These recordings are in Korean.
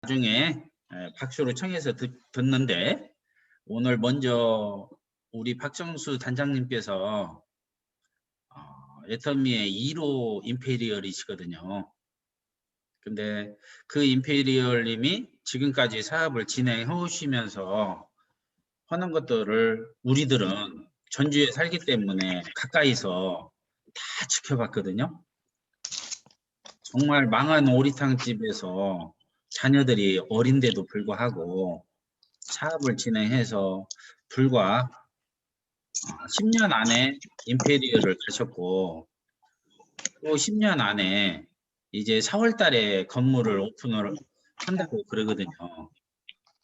나중에 박수로 청해서 듣는데 오늘 먼저 우리 박정수 단장님께서 애터미의 2호 임페리얼이시거든요. 근데 그 임페리얼님이 지금까지 사업을 진행해 오시면서 하는 것들을 우리들은 전주에 살기 때문에 가까이서 다 지켜봤거든요. 정말 망한 오리탕집에서 자녀들이 어린데도 불구하고 사업을 진행해서 불과 10년 안에 임페리얼을 가셨고 또 10년 안에 이제 4월 달에 건물을 오픈을 한다고 그러거든요.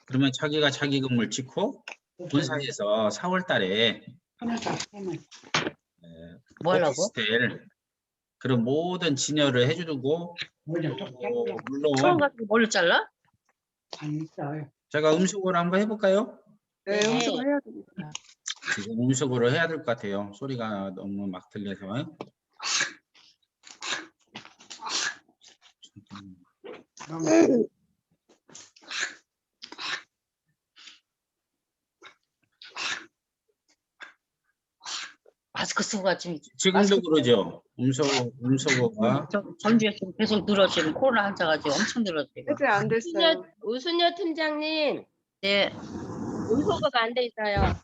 그러면 자기가 자기 건물 짓고 본사에서 4월 달에 오피스텔 그런 모든 진열을 해주고 물론 뭘로 잘라? 제가 음식으로 한번 해볼까요? 네, 음식을 해야 됩니다. 지금 음식으로 해야 될 것 같아요. 소리가 너무 막 들려서. 마스크 쓰고 같이. 지금도 그러죠. 음소거가 전주에 지금 계속 늘어지고 코로나 환자가 지금 엄청 늘어지고. 해제 안 됐어요. 우순여 팀장님, 네. 음소거가 안 돼 있어요.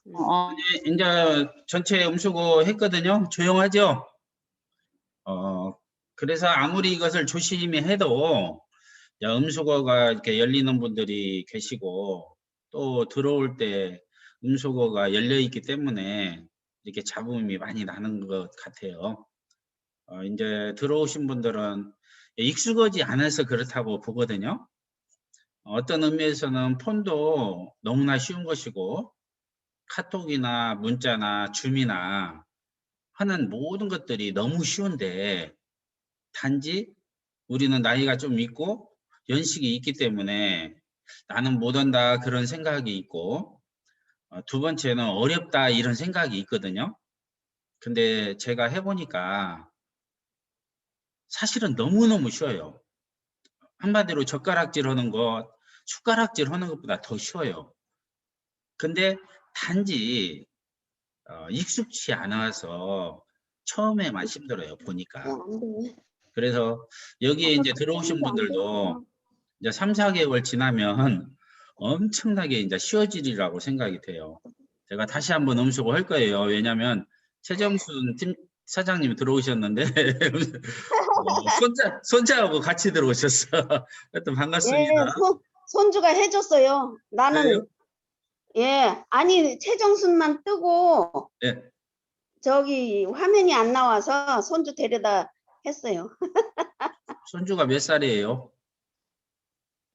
이제 전체 음소거 했거든요. 조용하죠. 그래서 아무리 이것을 조심히 해도 음소거가 이렇게 열리는 분들이 계시고 또 들어올 때 음소거가 열려 있기 때문에 이렇게 잡음이 많이 나는 것 같아요. 이제 들어오신 분들은 익숙하지 않아서 그렇다고 보거든요. 어떤 의미에서는 폰도 너무나 쉬운 것이고 카톡이나 문자나 줌이나 하는 모든 것들이 너무 쉬운데 단지 우리는 나이가 좀 있고 연식이 있기 때문에 나는 못한다 그런 생각이 있고 두 번째는 어렵다 이런 생각이 있거든요. 근데 제가 해보니까 사실은 너무너무 쉬워요. 한마디로 젓가락질 하는 것, 숟가락질 하는 것보다 더 쉬워요. 근데 단지 익숙치 않아서 처음에만 힘들어요, 보니까. 그래서 여기에 이제 들어오신 분들도 이제 3, 4개월 지나면 엄청나게 이제 쉬워지리라고 생각이 돼요. 제가 다시 한번 음수고 할 거예요. 왜냐면 최정순 팀 사장님이 들어오셨는데 손자하고 같이 들어오셨어. 하여튼 반갑습니다. 예, 손주가 해줬어요. 나는 그래요? 예, 아니 최정순만 뜨고 예. 저기 화면이 안 나와서 손주 데려다 했어요. 손주가 몇 살이에요?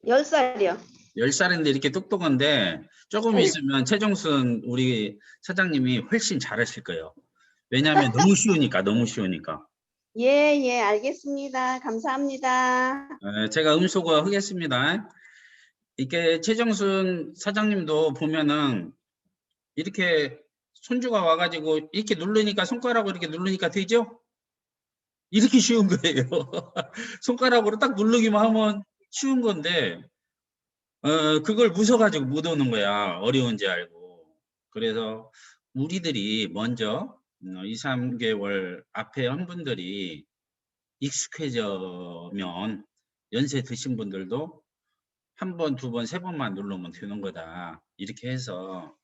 10살이요. 10살인데 이렇게 똑똑한데 조금 있으면 최정순 우리 사장님이 훨씬 잘하실 거예요. 왜냐하면 너무 쉬우니까, 너무 쉬우니까. 예, 예, 알겠습니다. 감사합니다. 제가 음소거 하겠습니다. 이렇게 최정순 사장님도 보면은 이렇게 손주가 와가지고 이렇게 누르니까 손가락으로 이렇게 누르니까 되죠? 이렇게 쉬운 거예요. 손가락으로 딱 누르기만 하면 쉬운 건데 그걸 무서워가지고 못 오는 거야. 어려운지 알고. 그래서 우리들이 먼저 2, 3개월 앞에 한 분들이 익숙해지면 연세 드신 분들도 한 번, 두 번, 세 번만 누르면 되는 거다. 이렇게 해서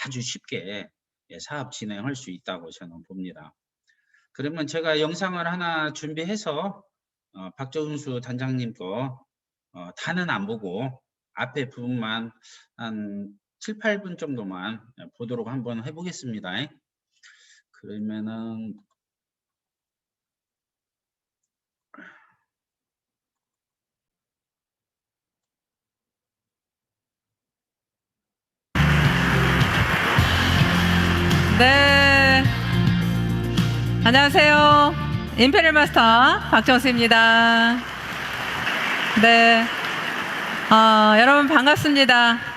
아주 쉽게 사업 진행할 수 있다고 저는 봅니다. 그러면 제가 영상을 하나 준비해서 박정수 단장님 거 다는 안 보고 앞에 부분만 한 7, 8분 정도만 보도록 한번 해보겠습니다. 그러면은 네, 안녕하세요. 임페리얼 마스터 박정수입니다. 네, 여러분 반갑습니다.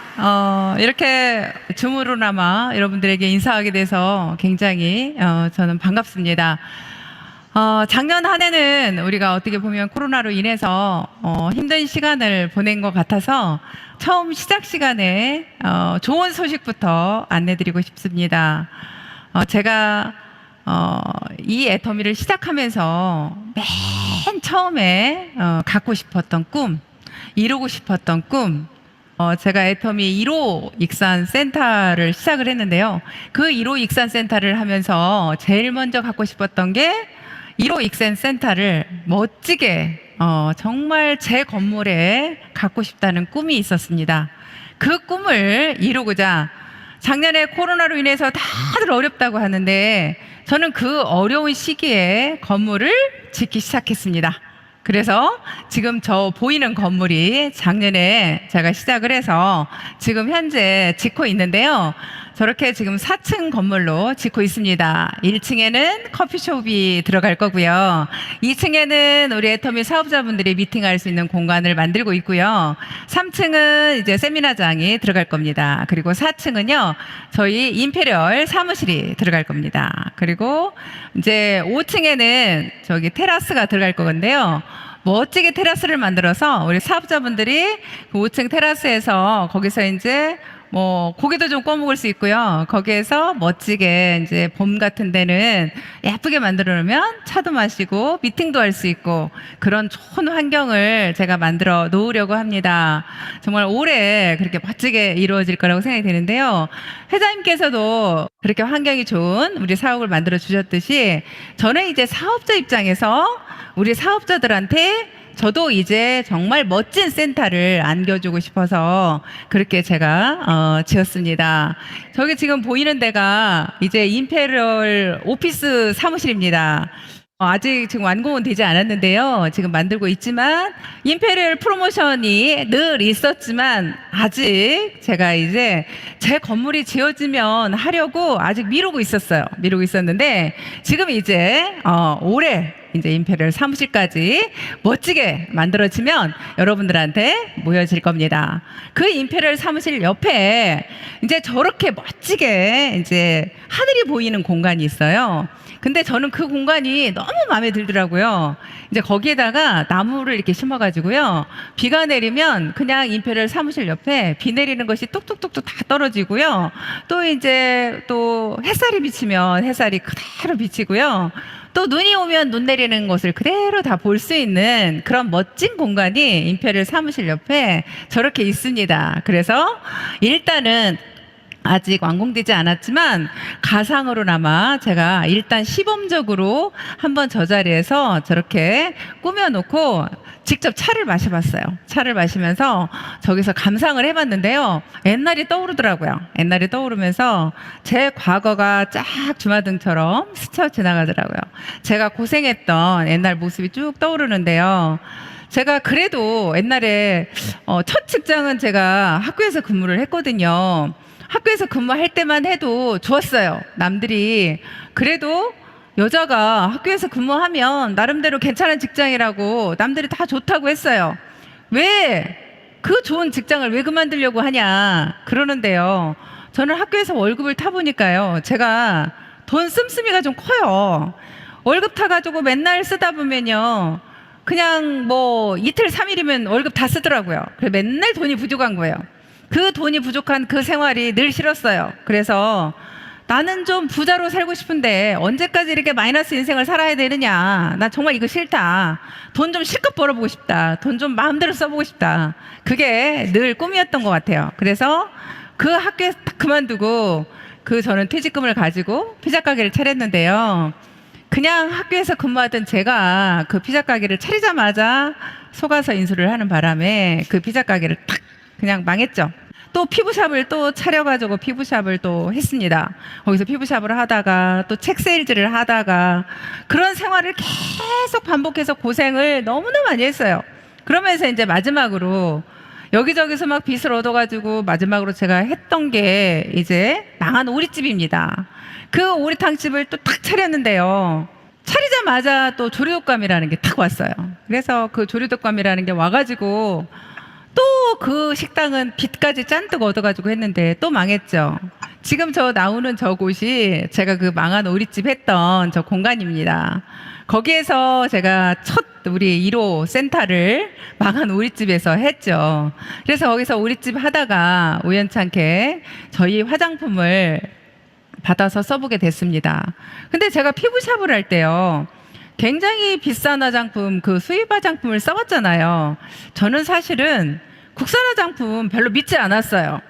이렇게 줌으로나마 여러분들에게 인사하게 돼서 굉장히 저는 반갑습니다. 작년 한 해는 우리가 어떻게 보면 코로나로 인해서 힘든 시간을 보낸 것 같아서 처음 시작 시간에 좋은 소식부터 안내드리고 싶습니다. 제가 이 애터미를 시작하면서 맨 처음에 갖고 싶었던 꿈, 이루고 싶었던 꿈, 제가 애터미 1호 익산 센터를 시작을 했는데요. 그 1호 익산 센터를 하면서 제일 먼저 갖고 싶었던 게 1호 익산 센터를 멋지게 정말 제 건물에 갖고 싶다는 꿈이 있었습니다. 그 꿈을 이루고자 작년에 코로나로 인해서 다들 어렵다고 하는데 저는 그 어려운 시기에 건물을 짓기 시작했습니다. 그래서 지금 저 보이는 건물이 작년에 제가 시작을 해서 지금 현재 짓고 있는데요. 저렇게 지금 4층 건물로 짓고 있습니다. 1층에는 커피숍이 들어갈 거고요. 2층에는 우리 애터미 사업자분들이 미팅할 수 있는 공간을 만들고 있고요. 3층은 이제 세미나장이 들어갈 겁니다. 그리고 4층은요, 저희 임페리얼 사무실이 들어갈 겁니다. 그리고 이제 5층에는 저기 테라스가 들어갈 거건데요. 멋지게 테라스를 만들어서 우리 사업자분들이 그 5층 테라스에서 거기서 이제 뭐 고기도 좀 구워 먹을 수 있고요. 거기에서 멋지게 이제 봄 같은 데는 예쁘게 만들어 놓으면 차도 마시고 미팅도 할 수 있고 그런 좋은 환경을 제가 만들어 놓으려고 합니다. 정말 올해 그렇게 멋지게 이루어질 거라고 생각이 되는데요. 회장님께서도 그렇게 환경이 좋은 우리 사업을 만들어 주셨듯이 저는 이제 사업자 입장에서 우리 사업자들한테 저도 이제 정말 멋진 센터를 안겨주고 싶어서 그렇게 제가 지었습니다. 저기 지금 보이는 데가 이제 임페리얼 오피스 사무실입니다. 아직 지금 완공은 되지 않았는데요. 지금 만들고 있지만 임페리얼 프로모션이 늘 있었지만 아직 제가 이제 제 건물이 지어지면 하려고 아직 미루고 있었어요. 미루고 있었는데 지금 이제 올해 이제 임페리얼 사무실까지 멋지게 만들어지면 여러분들한테 모여질 겁니다. 그 임페리얼 사무실 옆에 이제 저렇게 멋지게 이제 하늘이 보이는 공간이 있어요. 근데 저는 그 공간이 너무 마음에 들더라고요. 이제 거기에다가 나무를 이렇게 심어가지고요. 비가 내리면 그냥 임페리얼 사무실 옆에 비 내리는 것이 뚝뚝뚝뚝 다 떨어지고요. 또 이제 또 햇살이 비치면 햇살이 그대로 비치고요. 또 눈이 오면 눈 내리는 것을 그대로 다 볼 수 있는 그런 멋진 공간이 임페리얼 사무실 옆에 저렇게 있습니다. 그래서 일단은 아직 완공되지 않았지만 가상으로나마 제가 일단 시범적으로 한번 저 자리에서 저렇게 꾸며놓고 직접 차를 마셔봤어요. 차를 마시면서 저기서 감상을 해봤는데요. 옛날이 떠오르더라고요. 옛날이 떠오르면서 제 과거가 쫙 주마등처럼 스쳐 지나가더라고요. 제가 고생했던 옛날 모습이 쭉 떠오르는데요. 제가 그래도 옛날에 첫 직장은 제가 학교에서 근무를 했거든요. 학교에서 근무할 때만 해도 좋았어요. 남들이 그래도 여자가 학교에서 근무하면 나름대로 괜찮은 직장이라고 남들이 다 좋다고 했어요. 왜 그 좋은 직장을 왜 그만두려고 하냐 그러는데요. 저는 학교에서 월급을 타보니까요. 제가 돈 씀씀이가 좀 커요. 월급 타가지고 맨날 쓰다 보면요. 그냥 뭐 이틀 3일이면 월급 다 쓰더라고요. 그래서 맨날 돈이 부족한 거예요. 그 돈이 부족한 그 생활이 늘 싫었어요. 그래서 나는 좀 부자로 살고 싶은데 언제까지 이렇게 마이너스 인생을 살아야 되느냐. 나 정말 이거 싫다. 돈 좀 실컷 벌어보고 싶다. 돈 좀 마음대로 써보고 싶다. 그게 늘 꿈이었던 것 같아요. 그래서 그 학교에서 딱 그만두고 저는 퇴직금을 가지고 피자 가게를 차렸는데요. 그냥 학교에서 근무하던 제가 그 피자 가게를 차리자마자 속아서 인수를 하는 바람에 그 피자 가게를 탁 그냥 망했죠. 또 피부샵을 또 차려가지고 피부샵을 또 했습니다. 거기서 피부샵을 하다가 또 책 세일즈를 하다가 그런 생활을 계속 반복해서 고생을 너무나 많이 했어요. 그러면서 이제 마지막으로 여기저기서 막 빚을 얻어가지고 마지막으로 제가 했던 게 이제 망한 오리집입니다. 그 오리탕집을 또 탁 차렸는데요. 차리자마자 또 조류독감이라는 게 탁 왔어요. 그래서 그 조류독감이라는 게 와가지고 또 그 식당은 빚까지 잔뜩 얻어가지고 했는데 또 망했죠. 지금 저 나오는 저곳이 제가 그 망한 오리집 했던 저 공간입니다. 거기에서 제가 첫 우리 1호 센터를 망한 오리집에서 했죠. 그래서 거기서 오리집 하다가 우연찮게 저희 화장품을 받아서 써보게 됐습니다. 근데 제가 피부샵을 할 때요, 굉장히 비싼 화장품, 그 수입 화장품을 써봤잖아요. 저는 사실은 국산 화장품 별로 믿지 않았어요.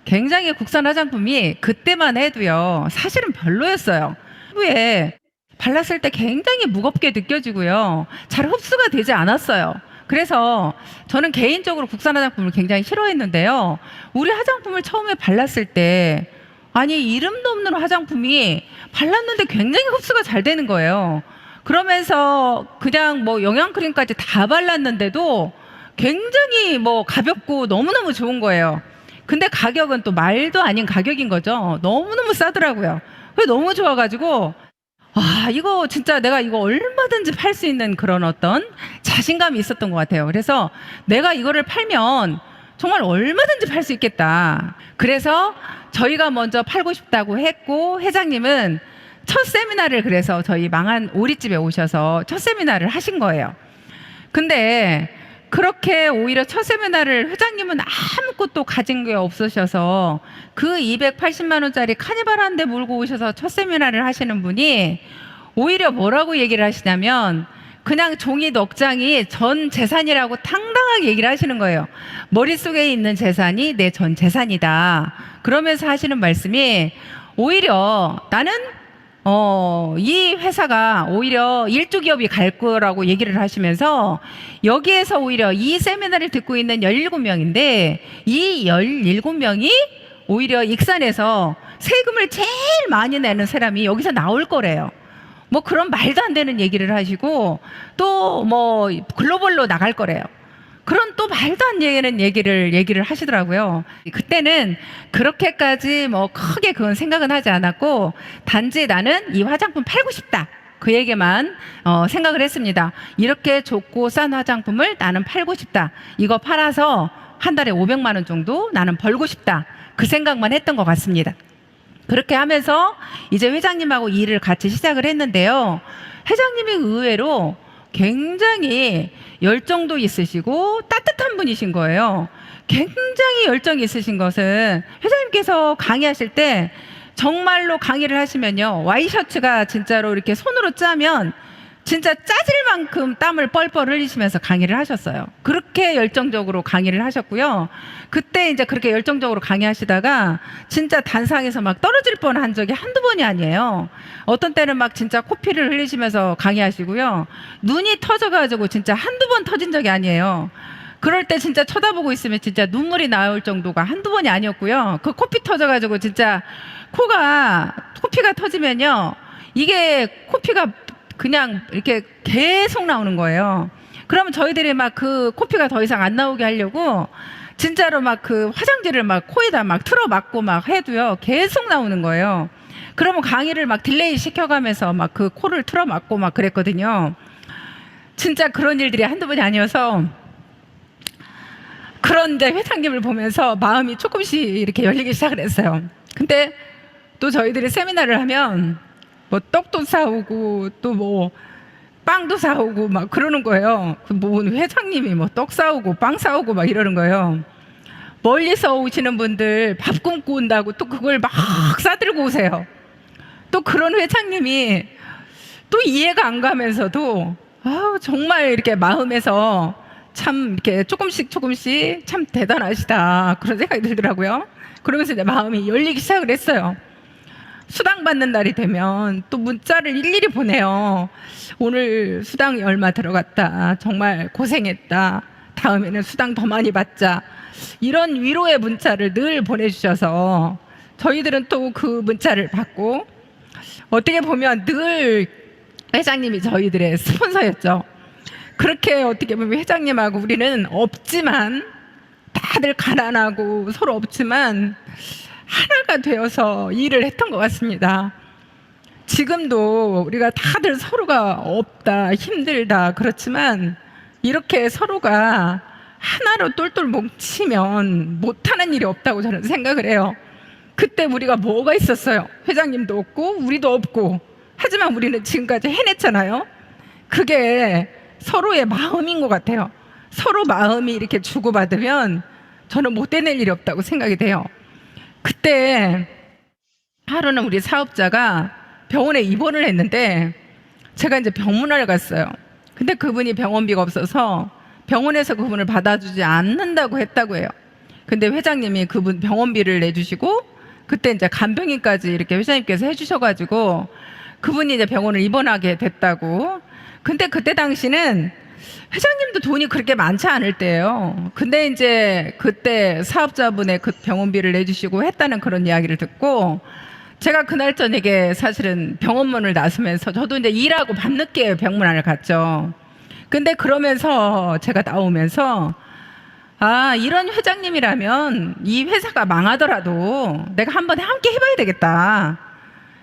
굉장히 국산 화장품이 그때만 해도요, 사실은 별로였어요. 피부에 발랐을 때 굉장히 무겁게 느껴지고요, 잘 흡수가 되지 않았어요. 그래서 저는 개인적으로 국산 화장품을 굉장히 싫어했는데요, 우리 화장품을 처음에 발랐을 때 아니 이름도 없는 화장품이 발랐는데 굉장히 흡수가 잘 되는 거예요. 그러면서 그냥 뭐 영양크림까지 다 발랐는데도 굉장히 뭐 가볍고 너무너무 좋은 거예요. 근데 가격은 또 말도 아닌 가격인 거죠. 너무너무 싸더라고요. 그래서 너무 좋아가지고 아, 이거 진짜 내가 이거 얼마든지 팔 수 있는 그런 어떤 자신감이 있었던 것 같아요. 그래서 내가 이거를 팔면 정말 얼마든지 팔 수 있겠다. 그래서 저희가 먼저 팔고 싶다고 했고, 회장님은 첫 세미나를 그래서 저희 망한 오리집에 오셔서 첫 세미나를 하신 거예요. 근데 그렇게 오히려 첫 세미나를 회장님은 아무것도 가진 게 없으셔서 그 280만 원짜리 카니발 한 대 몰고 오셔서 첫 세미나를 하시는 분이 오히려 뭐라고 얘기를 하시냐면 그냥 종이 넉 장이 전 재산이라고 당당하게 얘기를 하시는 거예요. 머릿속에 있는 재산이 내 전 재산이다. 그러면서 하시는 말씀이 오히려 나는 이 회사가 오히려 일조기업이 갈 거라고 얘기를 하시면서 여기에서 오히려 이 세미나를 듣고 있는 17명인데 이 17명이 오히려 익산에서 세금을 제일 많이 내는 사람이 여기서 나올 거래요. 뭐 그런 말도 안 되는 얘기를 하시고 또 뭐 글로벌로 나갈 거래요. 그런 또 말도 안 되는 얘기를 하시더라고요. 그때는 그렇게까지 뭐 크게 그건 생각은 하지 않았고 단지 나는 이 화장품 팔고 싶다. 그 얘기만 생각을 했습니다. 이렇게 좋고 싼 화장품을 나는 팔고 싶다. 이거 팔아서 한 달에 500만 원 정도 나는 벌고 싶다. 그 생각만 했던 것 같습니다. 그렇게 하면서 이제 회장님하고 일을 같이 시작을 했는데요. 회장님이 의외로 굉장히 열정도 있으시고 따뜻한 분이신 거예요. 굉장히 열정이 있으신 것은 회장님께서 강의하실 때 정말로 강의를 하시면요, 와이셔츠가 진짜로 이렇게 손으로 짜면 진짜 짜질 만큼 땀을 뻘뻘 흘리시면서 강의를 하셨어요. 그렇게 열정적으로 강의를 하셨고요. 그때 이제 그렇게 열정적으로 강의하시다가 진짜 단상에서 막 떨어질 뻔한 적이 한두 번이 아니에요. 어떤 때는 막 진짜 코피를 흘리시면서 강의하시고요. 눈이 터져가지고 진짜 한두 번 터진 적이 아니에요. 그럴 때 진짜 쳐다보고 있으면 진짜 눈물이 나올 정도가 한두 번이 아니었고요. 그 코피 터져가지고 진짜 코피가 터지면요, 이게 코피가 그냥 이렇게 계속 나오는 거예요. 그러면 저희들이 막 그 코피가 더 이상 안 나오게 하려고 진짜로 막 그 화장지를 막 코에다 막 틀어 막고 막 해도요, 계속 나오는 거예요. 그러면 강의를 막 딜레이 시켜가면서 막 그 코를 틀어 막고 막 그랬거든요. 진짜 그런 일들이 한두 번이 아니어서 그런데 회장님을 보면서 마음이 조금씩 이렇게 열리기 시작을 했어요. 근데 또 저희들이 세미나를 하면 뭐 떡도 사오고 또 뭐 빵도 사오고 막 그러는 거예요. 뭐 회장님이 뭐 떡 사오고 빵 사오고 막 이러는 거예요. 멀리서 오시는 분들 밥 굶고 온다고 또 그걸 막 싸들고 오세요. 또 그런 회장님이 또 이해가 안 가면서도 정말 이렇게 마음에서 참 이렇게 조금씩 참 대단하시다 그런 생각이 들더라고요. 그러면서 내 마음이 열리기 시작을 했어요. 수당 받는 날이 되면 또 문자를 일일이 보내요. 오늘 수당이 얼마 들어갔다. 정말 고생했다. 다음에는 수당 더 많이 받자. 이런 위로의 문자를 늘 보내주셔서 저희들은 또 그 문자를 받고 어떻게 보면 늘 회장님이 저희들의 스폰서였죠. 그렇게 어떻게 보면 회장님하고 우리는 없지만 다들 가난하고 서로 없지만 하나가 되어서 일을 했던 것 같습니다. 지금도 우리가 다들 서로가 없다, 힘들다 그렇지만 이렇게 서로가 하나로 똘똘 뭉치면 못하는 일이 없다고 저는 생각을 해요. 그때 우리가 뭐가 있었어요? 회장님도 없고 우리도 없고. 하지만 우리는 지금까지 해냈잖아요. 그게 서로의 마음인 것 같아요. 서로 마음이 이렇게 주고받으면 저는 못 해낼 일이 없다고 생각이 돼요. 그때 하루는 우리 사업자가 병원에 입원을 했는데 제가 이제 병문안을 갔어요. 근데 그분이 병원비가 없어서 병원에서 그분을 받아주지 않는다고 했다고 해요. 근데 회장님이 그분 병원비를 내주시고 그때 이제 간병인까지 이렇게 회장님께서 해주셔가지고 그분이 이제 병원을 입원하게 됐다고. 근데 그때 당시는 회장님도 돈이 그렇게 많지 않을 때예요. 근데 이제 그때 사업자분의 그 병원비를 내주시고 했다는 그런 이야기를 듣고 제가 그날 저녁에 사실은 병원문을 나서면서 저도 이제 일하고 밤늦게 병문안을 갔죠. 근데 그러면서 제가 나오면서 아, 이런 회장님이라면 이 회사가 망하더라도 내가 한번 함께 해봐야 되겠다.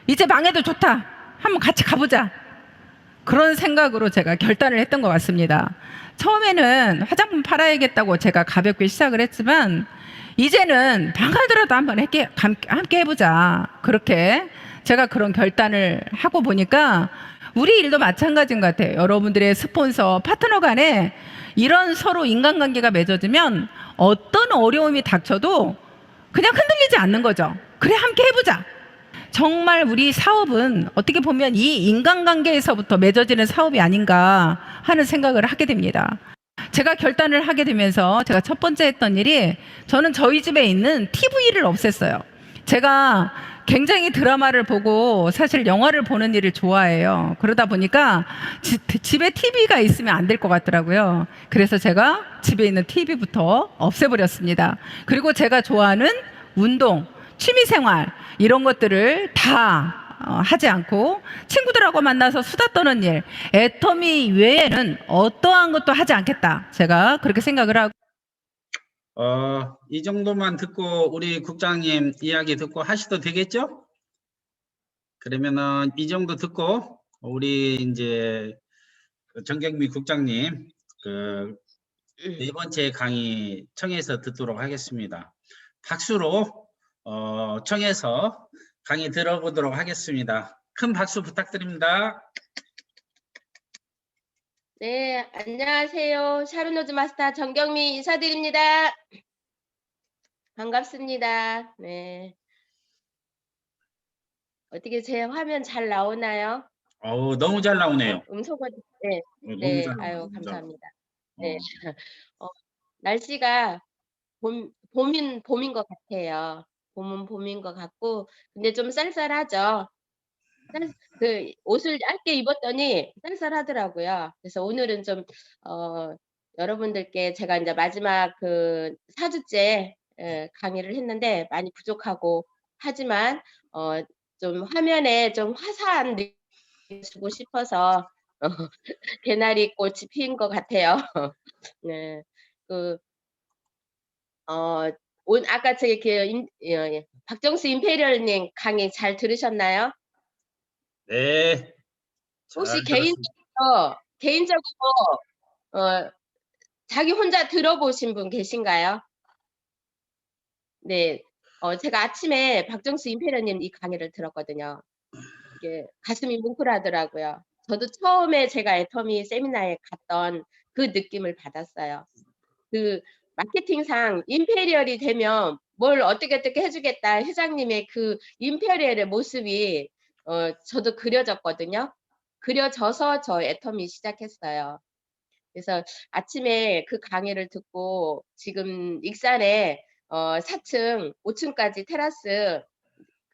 이제 망해도 좋다. 한번 같이 가보자. 그런 생각으로 제가 결단을 했던 것 같습니다. 처음에는 화장품 팔아야겠다고 제가 가볍게 시작을 했지만 이제는 망하더라도 한번 함께 해보자. 그렇게 제가 그런 결단을 하고 보니까 우리 일도 마찬가지인 것 같아요. 여러분들의 스폰서, 파트너 간에 이런 서로 인간관계가 맺어지면 어떤 어려움이 닥쳐도 그냥 흔들리지 않는 거죠. 그래, 함께 해보자. 정말 우리 사업은 어떻게 보면 이 인간관계에서부터 맺어지는 사업이 아닌가 하는 생각을 하게 됩니다. 제가 결단을 하게 되면서 제가 첫 번째 했던 일이 저는 저희 집에 있는 TV를 없앴어요. 제가 굉장히 드라마를 보고 사실 영화를 보는 일을 좋아해요. 그러다 보니까 집에 TV가 있으면 안 될 것 같더라고요. 그래서 제가 집에 있는 TV부터 없애버렸습니다. 그리고 제가 좋아하는 운동, 취미생활 이런 것들을 다 하지 않고 친구들하고 만나서 수다 떠는 일, 애터미 외에는 어떠한 것도 하지 않겠다. 제가 그렇게 생각을 하고 이 정도만 듣고 우리 국장님 이야기 듣고 하셔도 되겠죠? 그러면은 이 정도 듣고 우리 이제 정경미 국장님 그 네 번째 강의 청해서 듣도록 하겠습니다. 박수로 청해서 강의 들어보도록 하겠습니다. 큰 박수 부탁드립니다. 네, 안녕하세요. 샤론노즈 마스터 정경미 인사드립니다. 반갑습니다. 네. 어떻게 제 화면 잘 나오나요? 너무 잘 나오네요. 음소거, 네, 너무 네, 잘 나와요. 아유, 진짜. 감사합니다. 네. 날씨가 봄인 것 같아요. 봄은 봄인 것 같고, 근데 좀 쌀쌀하죠. 그 옷을 얇게 입었더니 쌀쌀하더라고요. 그래서 오늘은 좀 여러분들께 제가 이제 마지막 그 4주째 강의를 했는데 많이 부족하고 하지만 좀 화면에 좀 화사한 느낌 주고 싶어서 개나리 꽃이 피인 것 같아요. 네, 아까 저기 박정수 임페리얼님 강의 잘 들으셨나요? 네. 혹시 잘 들었습니다. 개인적으로 자기 혼자 들어보신 분 계신가요? 네, 제가 아침에 박정수 임페리얼님 이 강의를 들었거든요. 이게 가슴이 뭉클하더라고요. 저도 처음에 제가 애터미 세미나에 갔던 그 느낌을 받았어요. 그 마케팅상 임페리얼이 되면 뭘 어떻게 해주겠다 회장님의 그 임페리얼의 모습이 저도 그려졌거든요. 그려져서 저 애터미 시작했어요. 그래서 아침에 그 강의를 듣고 지금 익산에 4층, 5층까지 테라스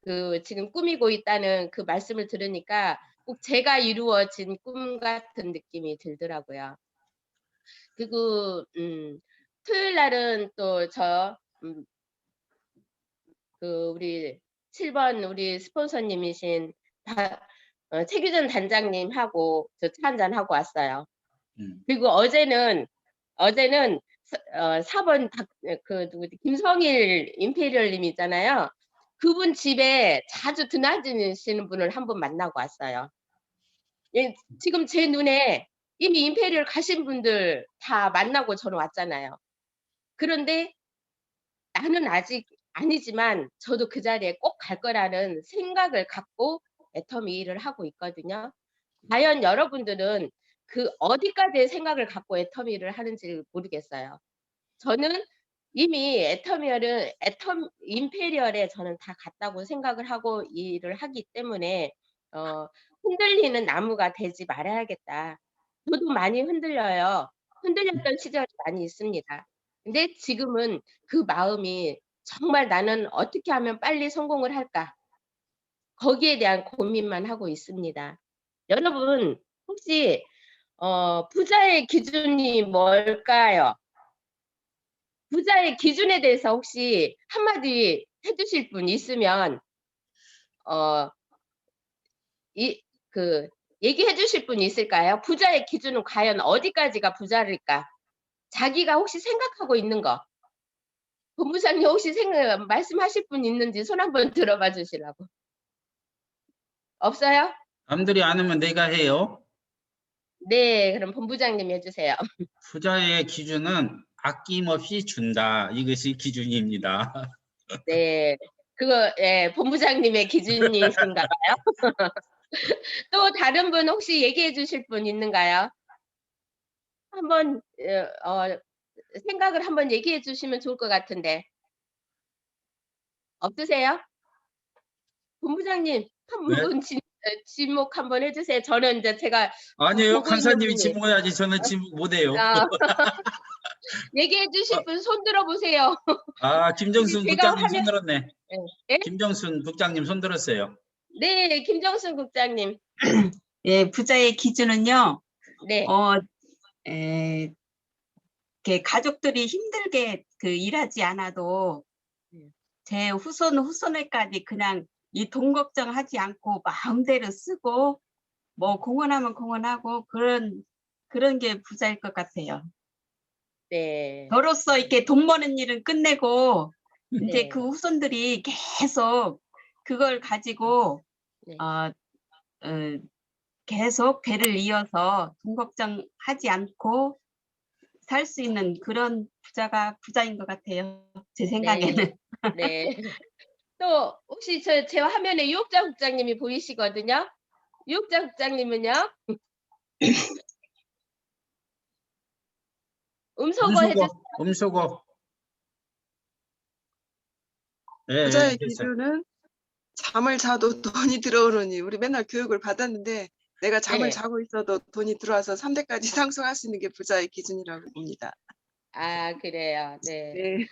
그 지금 꾸미고 있다는 그 말씀을 들으니까 꼭 제가 이루어진 꿈 같은 느낌이 들더라고요. 그리고 토요일 날은 또 그 우리 7번 우리 스폰서님이신 최규전 단장님하고 저 차 한잔 하고 왔어요. 그리고 어제는 4번 김성일 임페리얼님 있잖아요. 그분 집에 자주 드나드시는 분을 한 분 만나고 왔어요. 예, 지금 제 눈에 이미 임페리얼 가신 분들 다 만나고 저는 왔잖아요. 그런데 나는 아직 아니지만 저도 그 자리에 꼭 갈 거라는 생각을 갖고 애터미 일을 하고 있거든요. 과연 여러분들은 그 어디까지의 생각을 갖고 애터미 일을 하는지 모르겠어요. 저는 이미 임페리얼에 저는 다 갔다고 생각을 하고 일을 하기 때문에 흔들리는 나무가 되지 말아야겠다. 저도 많이 흔들려요. 흔들렸던 시절이 많이 있습니다. 근데 지금은 그 마음이 정말 '나는 어떻게 하면 빨리 성공을 할까?' 거기에 대한 고민만 하고 있습니다. 여러분 혹시 부자의 기준이 뭘까요? 부자의 기준에 대해서 혹시 한마디 해 주실 분 있으면 얘기해 주실 분 있을까요? 부자의 기준은 과연 어디까지가 부자일까? 자기가 혹시 생각하고 있는 거. 본부장님 혹시 말씀하실 분 있는지 손 한번 들어봐 주시라고. 없어요? 남들이 안 하면 내가 해요. 네, 그럼 본부장님 해 주세요. 부자의 기준은 아낌없이 준다. 이것이 기준입니다. 네. 그거 예, 본부장님의 기준이신가 봐요. 또 다른 분 혹시 얘기해 주실 분 있는가요? 한번 생각을 한번 얘기해 주시면 좋을 것 같은데. 없으세요? 본부장님 네? 한분 지목 한번 해 주세요. 저는 이제 제가 아니에요. 보고 있는 간사님이 분이 지목해야지. 저는 지목 못해요. 얘기해 주실 분 손 들어 보세요. 아, 김정순 제가 국장님 손 화면 들었네. 예? 김정순 국장님 손 들었어요. 네, 김정순 국장님. 예, 부자의 기준은요, 네. 이렇게 가족들이 힘들게 일하지 않아도 제 후손에까지 그냥 이 돈 걱정하지 않고 마음대로 쓰고 뭐 공헌하면 공헌하고 그런 게 부자일 것 같아요. 네. 저로서 이렇게 돈 버는 일은 끝내고 이제 네. 그 후손들이 계속 그걸 가지고 네. 계속 대를 이어서 돈 걱정하지 않고 살 수 있는 그런 부자가 부자인 것 같아요. 제 생각에는. 네. 또 혹시 제 화면에 유옥자 국장님이 보이시거든요. 유옥자 국장님은요? 음소거 해 주세요. 음소거. 예, 부자의 됐어요. 기준은 잠을 자도 돈이 들어오르니 우리 맨날 교육을 받았는데 내가 잠을 네. 자고 있어도 돈이 들어와서 3대까지 상승할 수 있는 게 부자의 기준이라고 봅니다. 아, 그래요. 네. 네.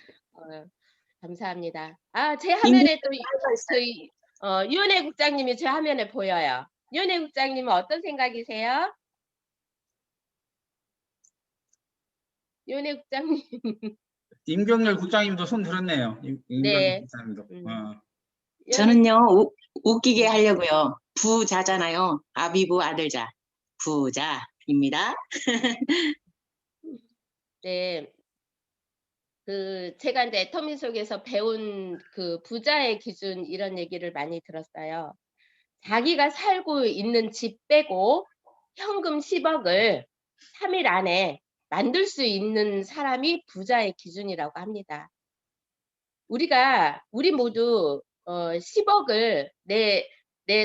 감사합니다. 제 화면에 또 저희 유은혜 국장님이 제 화면에 보여요. 유은혜 국장님은 어떤 생각이세요? 유은혜 국장님. 임경렬 국장님도 손 들었네요. 임경렬 네. 국장님도. 저는요, 웃기게 하려고요. 부자잖아요. 아비부 아들자. 부자입니다. 네. 제가 이제 애터미 속에서 배운 그 부자의 기준 이런 얘기를 많이 들었어요. 자기가 살고 있는 집 빼고 현금 10억을 3일 안에 만들 수 있는 사람이 부자의 기준이라고 합니다. 우리 모두 10억을 내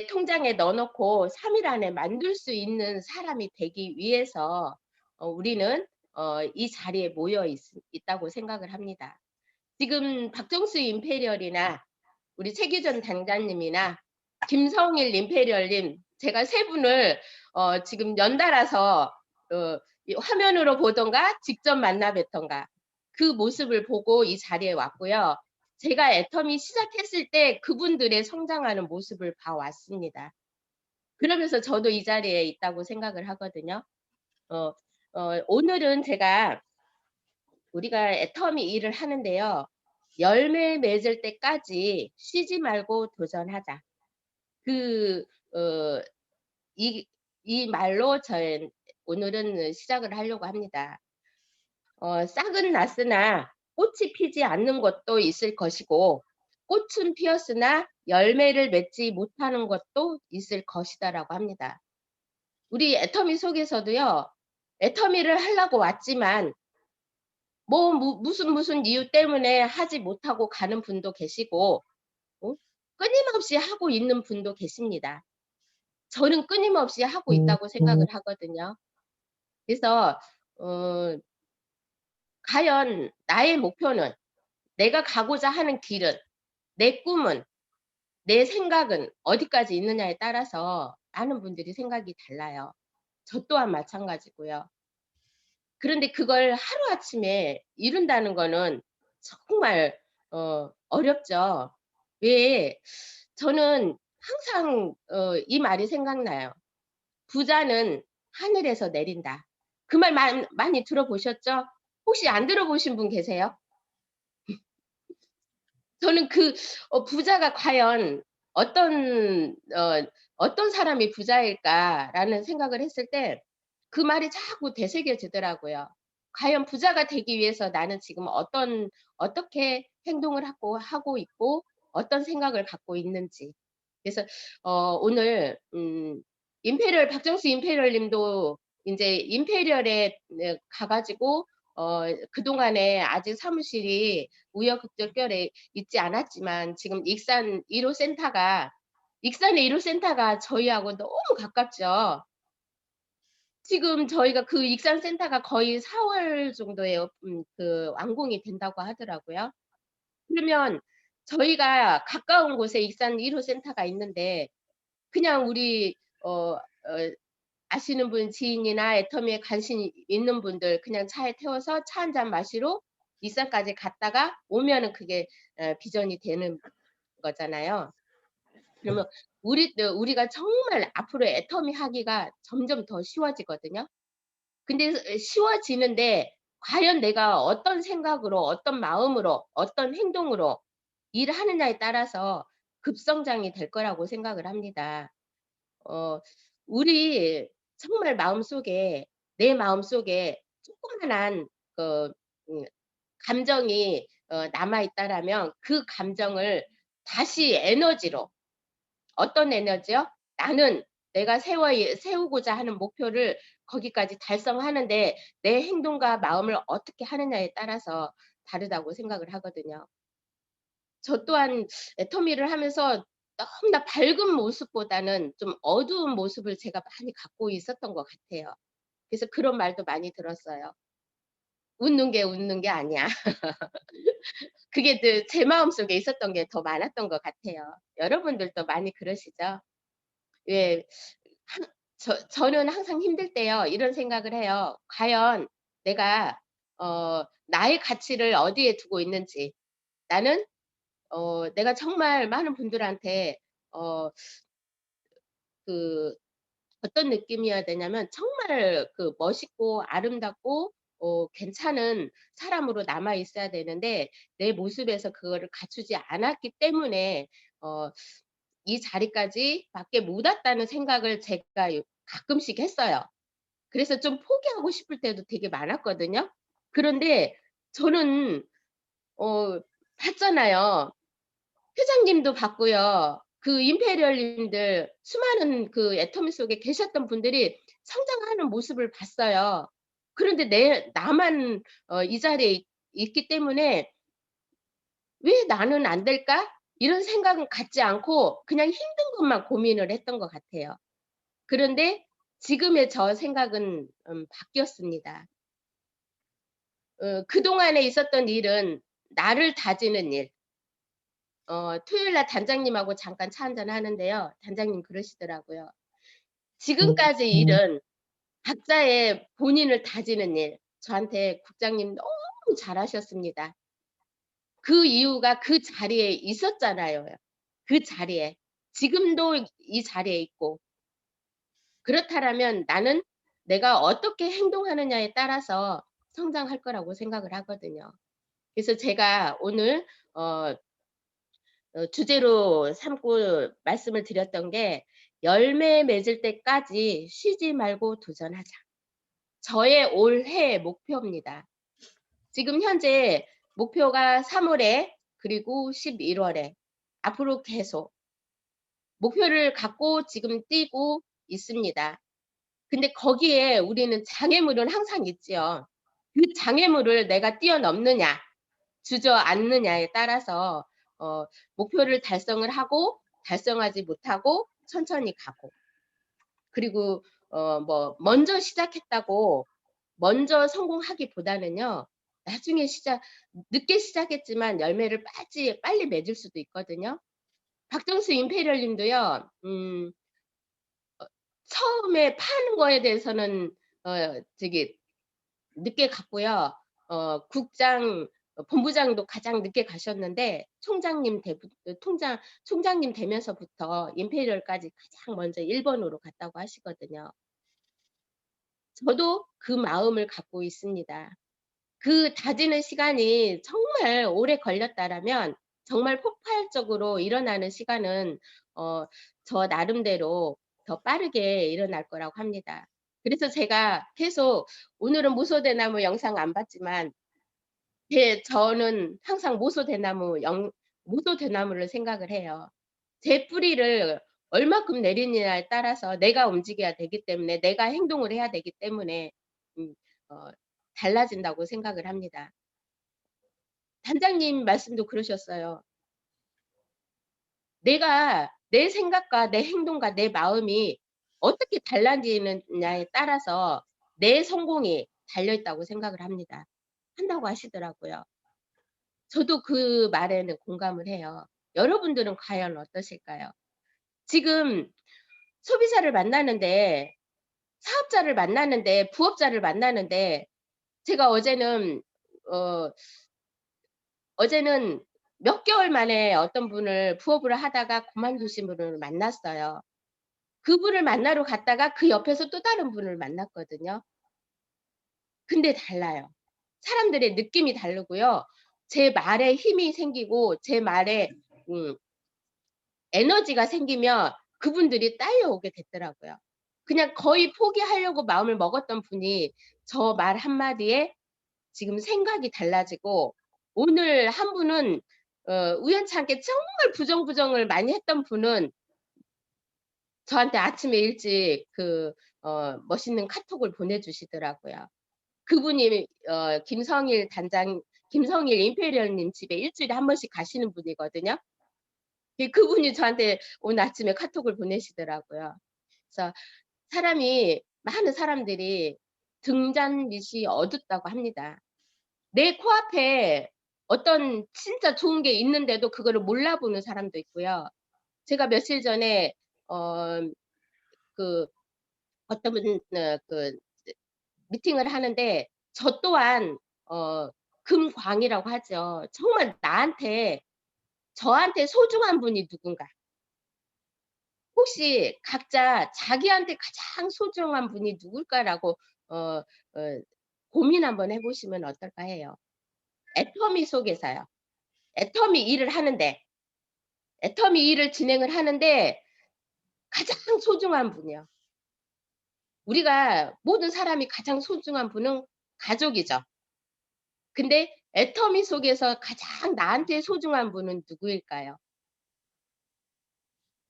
통장에 넣어놓고 3일 안에 만들 수 있는 사람이 되기 위해서 우리는 이 자리에 모여 있다고 생각을 합니다. 지금 박정수 임페리얼이나 우리 최규전 단장님이나 김성일 임페리얼님 제가 세 분을 지금 연달아서 이 화면으로 보던가 직접 만나 뵀던가 그 모습을 보고 이 자리에 왔고요. 제가 애터미 시작했을 때 그분들의 성장하는 모습을 봐왔습니다. 그러면서 저도 이 자리에 있다고 생각을 하거든요. 오늘은 우리가 애터미 일을 하는데요. 열매 맺을 때까지 쉬지 말고 도전하자. 이 말로 오늘은 시작을 하려고 합니다. 싹은 났으나 꽃이 피지 않는 것도 있을 것이고 꽃은 피었으나 열매를 맺지 못하는 것도 있을 것이다라고 합니다. 우리 애터미 속에서도요. 애터미를 하려고 왔지만 무슨 이유 때문에 하지 못하고 가는 분도 계시고, 끊임없이 하고 있는 분도 계십니다. 저는 끊임없이 하고 있다고 생각을 하거든요. 그래서 과연 나의 목표는, 내가 가고자 하는 길은, 내 꿈은, 내 생각은 어디까지 있느냐에 따라서 많은 분들이 생각이 달라요. 저 또한 마찬가지고요. 그런데 그걸 하루아침에 이룬다는 거는 정말 어렵죠. 왜? 저는 항상 이 말이 생각나요. 부자는 하늘에서 내린다. 그 말 많이 들어보셨죠? 혹시 안 들어보신 분 계세요? 저는 부자가 과연 어떤 사람이 부자일까라는 생각을 했을 때 그 말이 자꾸 되새겨지더라고요. 과연 부자가 되기 위해서 나는 지금 어떻게 행동을 하고 있고 어떤 생각을 갖고 있는지. 그래서 오늘 박정수 임페리얼 님도 이제 임페리얼에 가가지고 그동안에 아직 사무실이 우여곡절에 있지 않았지만 지금 익산의 1호 센터가 저희하고 너무 가깝죠. 지금 저희가 그 익산 센터가 거의 4월 정도에 완공이 된다고 하더라고요. 그러면 저희가 가까운 곳에 익산 1호 센터가 있는데 그냥 우리 아시는 분, 지인이나 애터미에 관심 있는 분들 그냥 차에 태워서 차 한 잔 마시러 익산까지 갔다가 오면은 그게 비전이 되는 거잖아요. 그러면 우리가 정말 앞으로 애터미 하기가 점점 더 쉬워지거든요. 근데 쉬워지는데 과연 내가 어떤 생각으로, 어떤 마음으로, 어떤 행동으로 일을 하느냐에 따라서 급성장이 될 거라고 생각을 합니다. 우리 정말 내 마음속에 조그만한 감정이 남아 있다라면 그 감정을 다시 에너지로, 어떤 에너지요? 나는 내가 세우고자 하는 목표를 거기까지 달성하는데 내 행동과 마음을 어떻게 하느냐에 따라서 다르다고 생각을 하거든요. 저 또한 애터미를 하면서 너무나 밝은 모습보다는 좀 어두운 모습을 제가 많이 갖고 있었던 것 같아요. 그래서 그런 말도 많이 들었어요. 웃는 게 아니야. 그게 제 마음속에 있었던 게 더 많았던 것 같아요. 여러분들도 많이 그러시죠? 왜 저는 항상 힘들 때요, 이런 생각을 해요. 과연 내가 나의 가치를 어디에 두고 있는지. 나는 내가 정말 많은 분들한테 어떤 느낌이어야 되냐면 정말 멋있고 아름답고 괜찮은 사람으로 남아 있어야 되는데 내 모습에서 그거를 갖추지 않았기 때문에 이 자리까지 밖에 못 왔다는 생각을 제가 가끔씩 했어요. 그래서 좀 포기하고 싶을 때도 되게 많았거든요. 그런데 저는 봤잖아요. 회장님도 봤고요. 그 임페리얼님들 수많은 애터미 속에 계셨던 분들이 성장하는 모습을 봤어요. 그런데 나만 이 자리에 있기 때문에 '왜 나는 안 될까?' 이런 생각은 갖지 않고 그냥 힘든 것만 고민을 했던 것 같아요. 그런데 지금의 저 생각은 바뀌었습니다. 그동안에 있었던 일은 나를 다지는 일. 토요일 날 단장님하고 잠깐 차 한잔 하는데요. 단장님 그러시더라고요. 지금까지 일은 각자의 본인을 다지는 일. 저한테 국장님 너무 잘하셨습니다. 그 이유가 그 자리에 있었잖아요. 그 자리에. 지금도 이 자리에 있고. 그렇다라면 나는 내가 어떻게 행동하느냐에 따라서 성장할 거라고 생각을 하거든요. 그래서 제가 오늘 주제로 삼고 말씀을 드렸던 게 열매 맺을 때까지 쉬지 말고 도전하자. 저의 올해 목표입니다. 지금 현재 목표가 3월에 그리고 11월에 앞으로 계속 목표를 갖고 지금 뛰고 있습니다. 근데 거기에 우리는 장애물은 항상 있지요. 그 장애물을 내가 뛰어넘느냐, 주저앉느냐에 따라서 목표를 달성을 하고 달성하지 못하고 천천히 가고, 그리고 뭐 먼저 시작했다고 먼저 성공하기보다는요, 나중에 늦게 시작했지만 열매를 빨리 맺을 수도 있거든요. 박정수 임페리얼 님도요, 처음에 파는 거에 대해서는 늦게 갔고요. 본부장도 가장 늦게 가셨는데, 총장님 되면서부터 임페리얼까지 가장 먼저 1번으로 갔다고 하시거든요. 저도 그 마음을 갖고 있습니다. 그 다지는 시간이 정말 오래 걸렸다라면, 정말 폭발적으로 일어나는 시간은 저 나름대로 더 빠르게 일어날 거라고 합니다. 그래서 제가 계속, 오늘은 모소대나무 영상 안 봤지만 저는 항상 모소대나무를 생각을 해요. 제 뿌리를 얼마큼 내리느냐에 따라서 내가 움직여야 되기 때문에, 내가 행동을 해야 되기 때문에 달라진다고 생각을 합니다. 단장님 말씀도 그러셨어요. 내가 내 생각과 내 행동과 내 마음이 어떻게 달라지느냐에 따라서 내 성공이 달려있다고 생각을 합니다. 한다고 하시더라고요. 저도 그 말에는 공감을 해요. 여러분들은 과연 어떠실까요? 지금 소비자를 만나는데, 사업자를 만나는데, 부업자를 만나는데, 제가 어제는 몇 개월 만에 어떤 분을 부업을 하다가 그만두신 분을 만났어요. 그분을 만나러 갔다가 그 옆에서 또 다른 분을 만났거든요. 근데 달라요. 사람들의 느낌이 다르고요. 제 말에 힘이 생기고 제 말에 에너지가 생기면 그분들이 딸려오게 됐더라고요. 그냥 거의 포기하려고 마음을 먹었던 분이 저 말 한마디에 지금 생각이 달라지고, 오늘 한 분은 우연찮게 정말 부정을 많이 했던 분은 저한테 아침에 일찍 멋있는 카톡을 보내주시더라고요. 그분이 김성일 임페리얼님 집에 일주일에 한 번씩 가시는 분이거든요. 그분이 저한테 오늘 아침에 카톡을 보내시더라고요. 그래서 많은 사람들이 등잔빛이 어둡다고 합니다. 내 코앞에 어떤 진짜 좋은 게 있는데도 그거를 몰라보는 사람도 있고요. 제가 며칠 전에 어떤 분 미팅을 하는데, 저 또한 금광이라고 하죠. 정말 저한테 소중한 분이 누군가. 혹시 각자 자기한테 가장 소중한 분이 누굴까라고 고민 한번 해보시면 어떨까 해요. 애터미 속에서요. 애터미 일을 진행을 하는데 가장 소중한 분이요. 우리가 모든 사람이 가장 소중한 분은 가족이죠. 근데 애터미 속에서 가장 나한테 소중한 분은 누구일까요?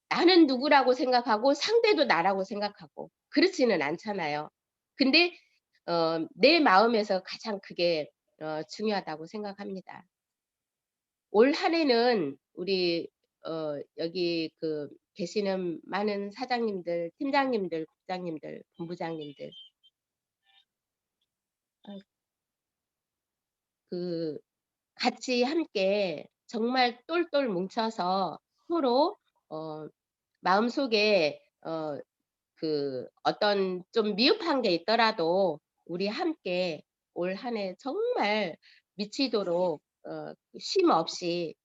나는 누구라고 생각하고 상대도 나라고 생각하고 그렇지는 않잖아요. 근데 내 마음에서 가장 그게 중요하다고 생각합니다. 올 한 해는 우리 여기 계시는 많은 사장님들, 팀장님들, 국장님들, 본부장님들 같이 함께 정말 똘똘 뭉쳐서 서로 마음속에 어떤 좀 미흡한 게 있더라도 우리 함께 올 한 해 정말 미치도록 쉼 없이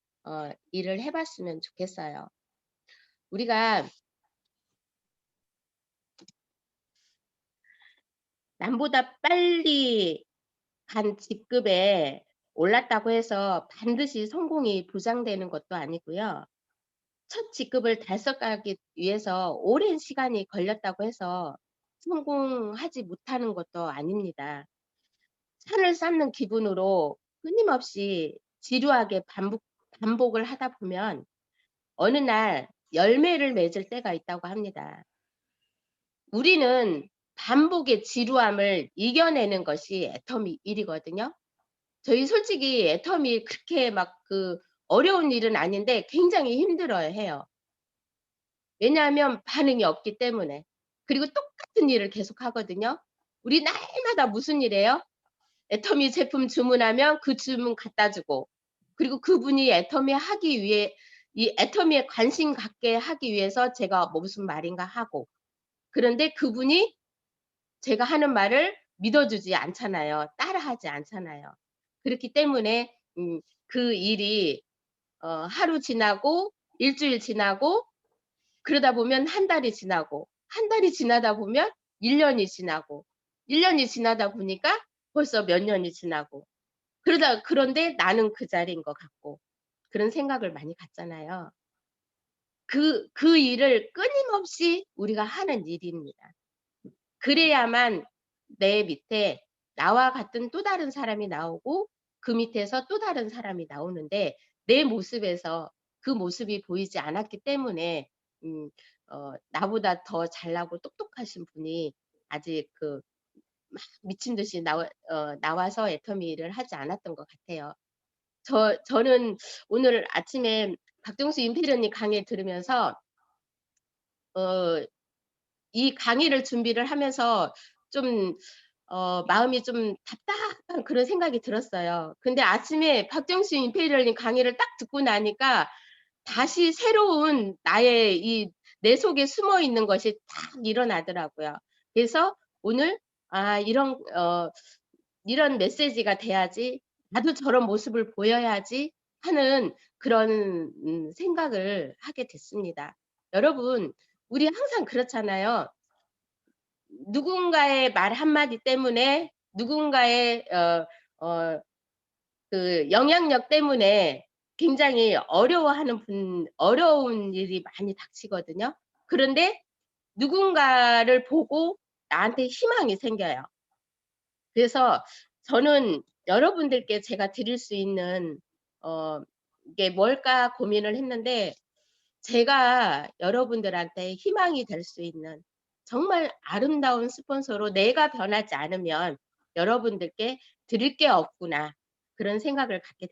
일을 해봤으면 좋겠어요. 우리가 남보다 빨리 간 직급에 올랐다고 해서 반드시 성공이 보장되는 것도 아니고요. 첫 직급을 달성하기 위해서 오랜 시간이 걸렸다고 해서 성공하지 못하는 것도 아닙니다. 산을 쌓는 기분으로 끊임없이 지루하게 반복을 하다 보면 어느 날 열매를 맺을 때가 있다고 합니다. 우리는 반복의 지루함을 이겨내는 것이 애터미 일이거든요. 저희 솔직히 애터미 그렇게 막 그 어려운 일은 아닌데 굉장히 힘들어요 해요. 왜냐하면 반응이 없기 때문에. 그리고 똑같은 일을 계속 하거든요. 우리 날마다 무슨 일이에요? 애터미 제품 주문하면 그 주문 갖다 주고, 그리고 그분이 애터미 하기 위해 이 애터미에 관심 갖게 하기 위해서 제가 뭐 무슨 말인가 하고, 그런데 그분이 제가 하는 말을 믿어주지 않잖아요. 따라하지 않잖아요. 그렇기 때문에 그 일이 하루 지나고 일주일 지나고 그러다 보면 한 달이 지나고 한 달이 지나다 보면 1년이 지나고 1년이 지나다 보니까 벌써 몇 년이 지나고 그런데 나는 그 자리인 것 같고 그런 생각을 많이 갖잖아요. 그 일을 끊임없이 우리가 하는 일입니다. 그래야만 내 밑에 나와 같은 또 다른 사람이 나오고 그 밑에서 또 다른 사람이 나오는데 내 모습에서 그 모습이 보이지 않았기 때문에 나보다 더 잘나고 똑똑하신 분이 아직 그 막 미친 듯이 나와서 애터미 일을 하지 않았던 것 같아요. 저는 오늘 아침에 박정수 임필현님 강의 들으면서 이 강의를 준비를 하면서 좀 마음이 좀 답답한 그런 생각이 들었어요. 근데 아침에 박정수 임페리얼님 강의를 딱 듣고 나니까 다시 새로운 나의 내 속에 숨어 있는 것이 딱 일어나더라고요. 그래서 오늘 이런 메시지가 돼야지, 나도 저런 모습을 보여야지 하는 그런 생각을 하게 됐습니다. 여러분, 우리 항상 그렇잖아요. 누군가의 말 한마디 때문에 누군가의 그 영향력 때문에 굉장히 어려운 일이 많이 닥치거든요. 그런데 누군가를 보고 나한테 희망이 생겨요. 그래서 저는 여러분들께 제가 드릴 수 있는 이게 뭘까 고민을 했는데, 제가 여러분들한테 희망이 될 수 있는 정말 아름다운 스폰서로 내가 변하지 않으면 여러분들께 드릴 게 없구나, 그런 생각을 갖게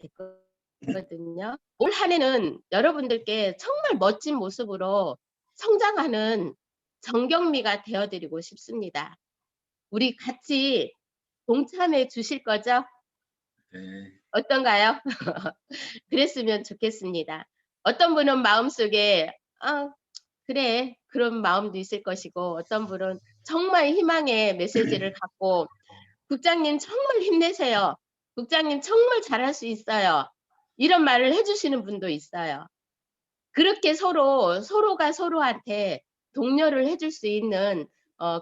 됐거든요. 올 한 해는 여러분들께 정말 멋진 모습으로 성장하는 정경미가 되어드리고 싶습니다. 우리 같이 동참해 주실 거죠? 네. 어떤가요? 그랬으면 좋겠습니다. 어떤 분은 마음속에 그래, 그런 마음도 있을 것이고, 어떤 분은 정말 희망의 메시지를 갖고 국장님 정말 힘내세요. 국장님 정말 잘할 수 있어요. 이런 말을 해주시는 분도 있어요. 그렇게 서로가 서로한테 독려를 해줄 수 있는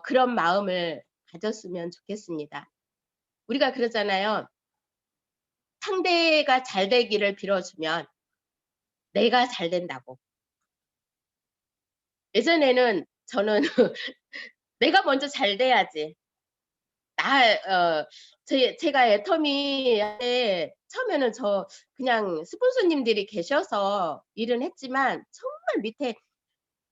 그런 마음을 가졌으면 좋겠습니다. 우리가 그러잖아요. 상대가 잘 되기를 빌어주면 내가 잘 된다고. 예전에는 저는 내가 먼저 잘 돼야지. 제가 애터미에 처음에는 저 그냥 스폰서님들이 계셔서 일은 했지만 정말 밑에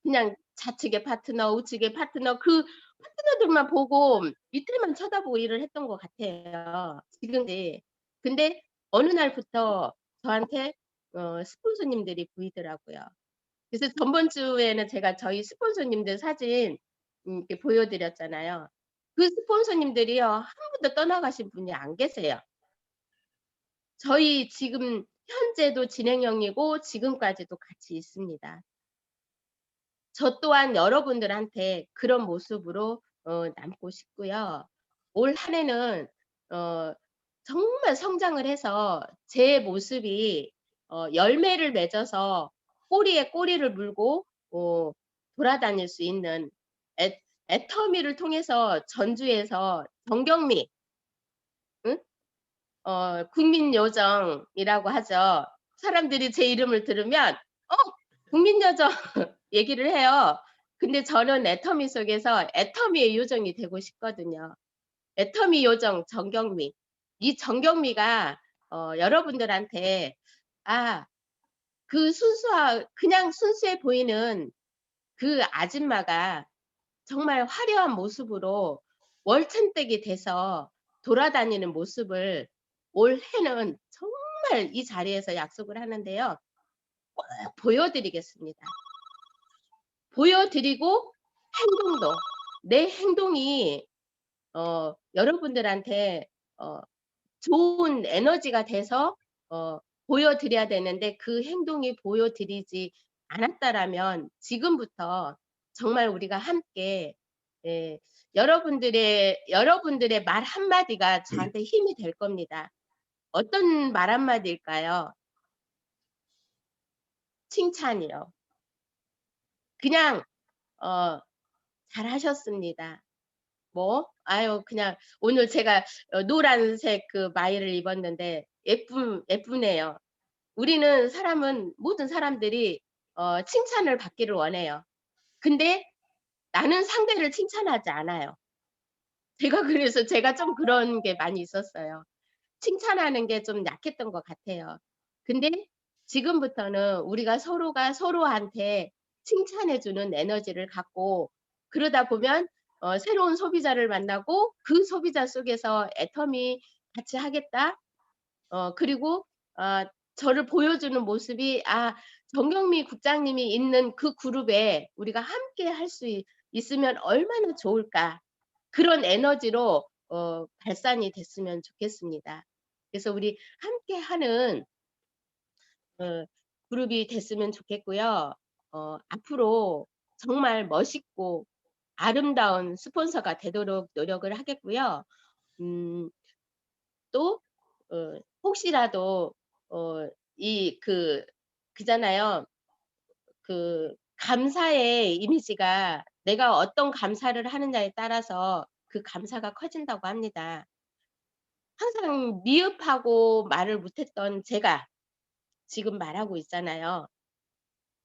그냥 좌측의 파트너, 우측의 파트너, 그 파트너들만 보고 밑에만 쳐다보고 일을 했던 것 같아요. 지금도. 근데 어느 날부터 저한테 스폰서님들이 보이더라고요. 그래서 전번 주에는 제가 저희 스폰서님들 사진 이렇게 보여드렸잖아요. 그 스폰서님들이요, 한 분도 떠나가신 분이 안 계세요. 저희 지금 현재도 진행형이고 지금까지도 같이 있습니다. 저 또한 여러분들한테 그런 모습으로 남고 싶고요. 올 한 해는 정말 성장을 해서 제 모습이 열매를 맺어서 꼬리에 꼬리를 물고 돌아다닐 수 있는 애터미를 통해서 전주에서 정경미, 응? 국민요정이라고 하죠. 사람들이 제 이름을 들으면 국민요정 얘기를 해요. 근데 저는 애터미 속에서 애터미의 요정이 되고 싶거든요. 애터미 요정 정경미. 이 정경미가 여러분들한테 그냥 순수해 보이는 그 아줌마가 정말 화려한 모습으로 월천댁이 돼서 돌아다니는 모습을 올해는 정말 이 자리에서 약속을 하는데요. 꼭 보여드리겠습니다. 보여드리고 행동도 내 행동이 여러분들한테 좋은 에너지가 돼서 보여드려야 되는데 그 행동이 보여드리지 않았다라면 지금부터 정말 우리가 함께 예, 여러분들의 말 한마디가 저한테 힘이 될 겁니다. 어떤 말 한마디일까요? 칭찬이요. 그냥 잘하셨습니다. 뭐 아유 그냥 오늘 제가 노란색 그 마이를 입었는데 예쁘네요. 우리는 모든 사람들이 칭찬을 받기를 원해요. 근데 나는 상대를 칭찬하지 않아요. 그래서 제가 좀 그런 게 많이 있었어요. 칭찬하는 게 좀 약했던 것 같아요. 근데 지금부터는 우리가 서로가 서로한테 칭찬해주는 에너지를 갖고 그러다 보면 새로운 소비자를 만나고 그 소비자 속에서 애터미 같이 하겠다. 그리고 저를 보여주는 모습이 정경미 국장님이 있는 그 그룹에 우리가 함께 할 수 있으면 얼마나 좋을까. 그런 에너지로 발산이 됐으면 좋겠습니다. 그래서 우리 함께 하는 그룹이 됐으면 좋겠고요. 앞으로 정말 멋있고 아름다운 스폰서가 되도록 노력을 하겠고요. 또 혹시라도 그잖아요. 그 감사의 이미지가 내가 어떤 감사를 하느냐에 따라서 그 감사가 커진다고 합니다. 항상 미흡하고 말을 못했던 제가 지금 말하고 있잖아요.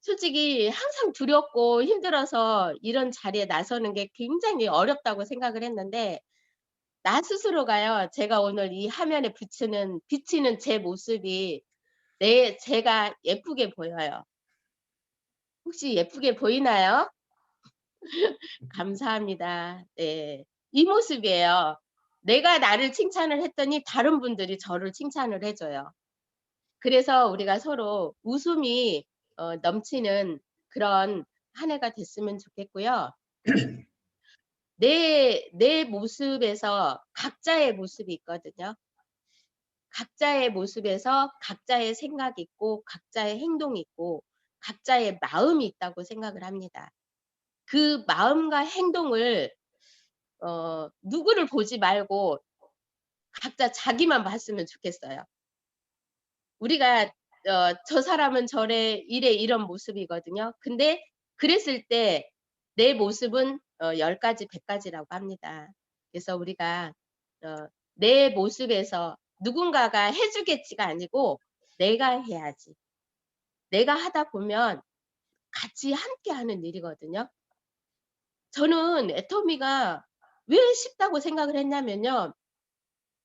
솔직히 항상 두렵고 힘들어서 이런 자리에 나서는 게 굉장히 어렵다고 생각을 했는데 나 스스로가요. 제가 오늘 이 화면에 비치는 제 모습이 제가 예쁘게 보여요. 혹시 예쁘게 보이나요? 감사합니다. 네. 이 모습이에요. 내가 나를 칭찬을 했더니 다른 분들이 저를 칭찬을 해줘요. 그래서 우리가 서로 웃음이 넘치는 그런 한 해가 됐으면 좋겠고요. 내 모습에서 각자의 모습이 있거든요. 각자의 모습에서 각자의 생각이 있고 각자의 행동이 있고 각자의 마음이 있다고 생각을 합니다. 그 마음과 행동을 누구를 보지 말고 각자 자기만 봤으면 좋겠어요. 우리가 저 사람은 이래 이런 모습이거든요. 근데 그랬을 때 내 모습은 10가지 100가지라고 합니다. 그래서 우리가 내 모습에서 누군가가 해주겠지가 아니고 내가 해야지. 내가 하다 보면 같이 함께 하는 일이거든요. 저는 애터미가 왜 쉽다고 생각을 했냐면요.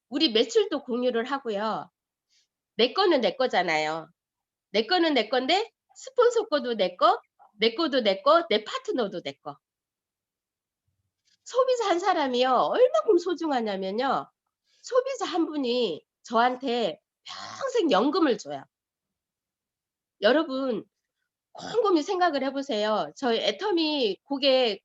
우리 매출도 공유를 하고요. 내 거는 내 거잖아요. 내 거는 내 건데 스폰서 거도 내 거, 내 거도 내 거, 내 파트너도 내 거. 소비자 한 사람이요. 얼마큼 소중하냐면요. 소비자 한 분이 저한테 평생 연금을 줘요. 여러분 곰곰이 생각을 해보세요. 저희 애터미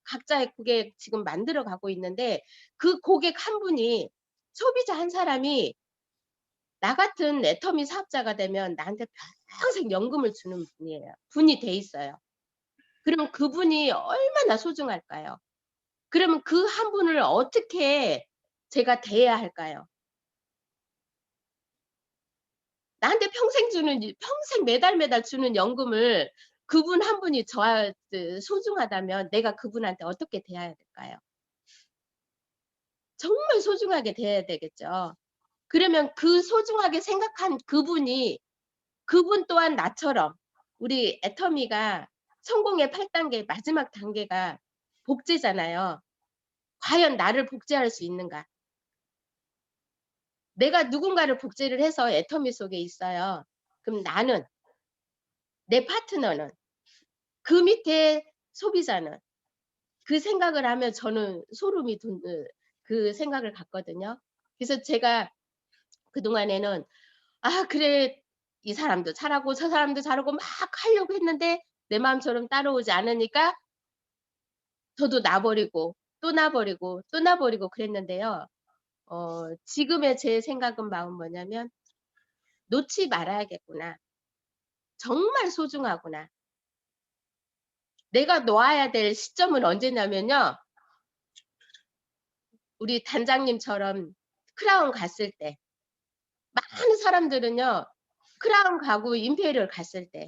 각자의 고객 지금 만들어 가고 있는데 그 고객 한 분이 소비자 한 사람이 나 같은 애터미 사업자가 되면 나한테 평생 연금을 주는 분이 돼 있어요. 그럼 그분이 얼마나 소중할까요? 그러면 그 한 분을 어떻게 제가 대해야 할까요? 나한테 평생 매달 주는 연금을 그분 한 분이 저한테 소중하다면 내가 그분한테 어떻게 대해야 될까요? 정말 소중하게 대해야 되겠죠. 그러면 그 소중하게 생각한 그분 또한 나처럼 우리 애터미가 성공의 8단계 마지막 단계가 복제잖아요. 과연 나를 복제할 수 있는가? 내가 누군가를 복제를 해서 애터미 속에 있어요. 그럼 나는, 내 파트너는, 그 밑에 소비자는 그 생각을 하면 저는 소름이 돋는 그 생각을 갖거든요. 그래서 제가 그동안에는 아 그래 이 사람도 잘하고 저 사람도 잘하고 막 하려고 했는데 내 마음처럼 따라오지 않으니까 저도 놔버리고 또 놔버리고 또 놔버리고 그랬는데요. 지금의 제 생각은 마음 뭐냐면 '놓지 말아야겠구나. 정말 소중하구나.' 내가 놓아야 될 시점은 언제냐면요. 우리 단장님처럼 크라운 갔을 때 많은 사람들은요. 크라운 가고 임페리얼 갔을 때.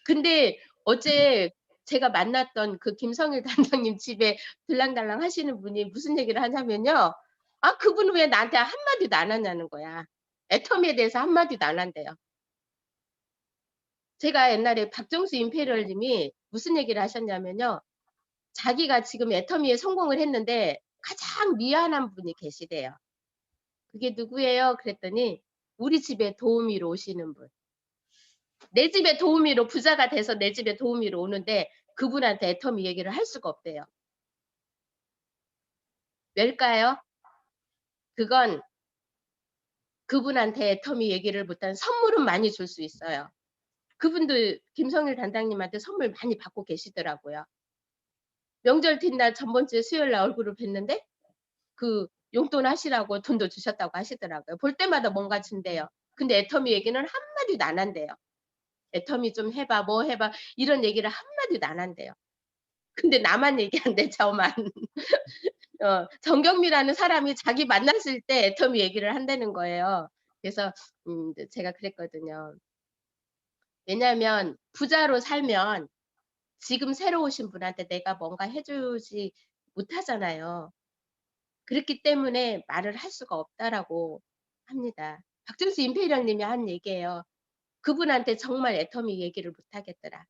근데 어제 제가 만났던 그 김성일 단장님 집에 들랑달랑 하시는 분이 무슨 얘기를 하냐면요. 아 그분은 왜 나한테 한마디도 안 하냐는 거야. 애터미에 대해서 한마디도 안 한대요. 제가 옛날에 박정수 임페리얼 님이 무슨 얘기를 하셨냐면요. 자기가 지금 애터미에 성공을 했는데 가장 미안한 분이 계시대요. 그게 누구예요? 그랬더니 우리 집에 도우미로 오시는 분. 내 집에 도우미로 부자가 돼서 내 집에 도우미로 오는데 그분한테 애터미 얘기를 할 수가 없대요. 왜일까요? 그건 그분한테 애터미 얘기를 못한 선물은 많이 줄 수 있어요. 그분도 김성일 단장님한테 선물 많이 받고 계시더라고요. 명절 뒷날 전번주에 수요일 날 얼굴을 뵀는데 그 용돈 하시라고 돈도 주셨다고 하시더라고요. 볼 때마다 뭔가 준대요. 근데 애터미 얘기는 한마디도 안 한대요. 애터미 좀 해봐, 뭐 해봐 이런 얘기를 한마디도 안 한대요. 근데 나만 얘기한대 저만. 정경미라는 사람이 자기 만났을 때 애터미 얘기를 한다는 거예요. 그래서 제가 그랬거든요. 왜냐하면 부자로 살면 지금 새로 오신 분한테 내가 뭔가 해주지 못하잖아요. 그렇기 때문에 말을 할 수가 없다라고 합니다. 박정수 임페리얼 님이 한 얘기예요. 그분한테 정말 애터미 얘기를 못 하겠더라.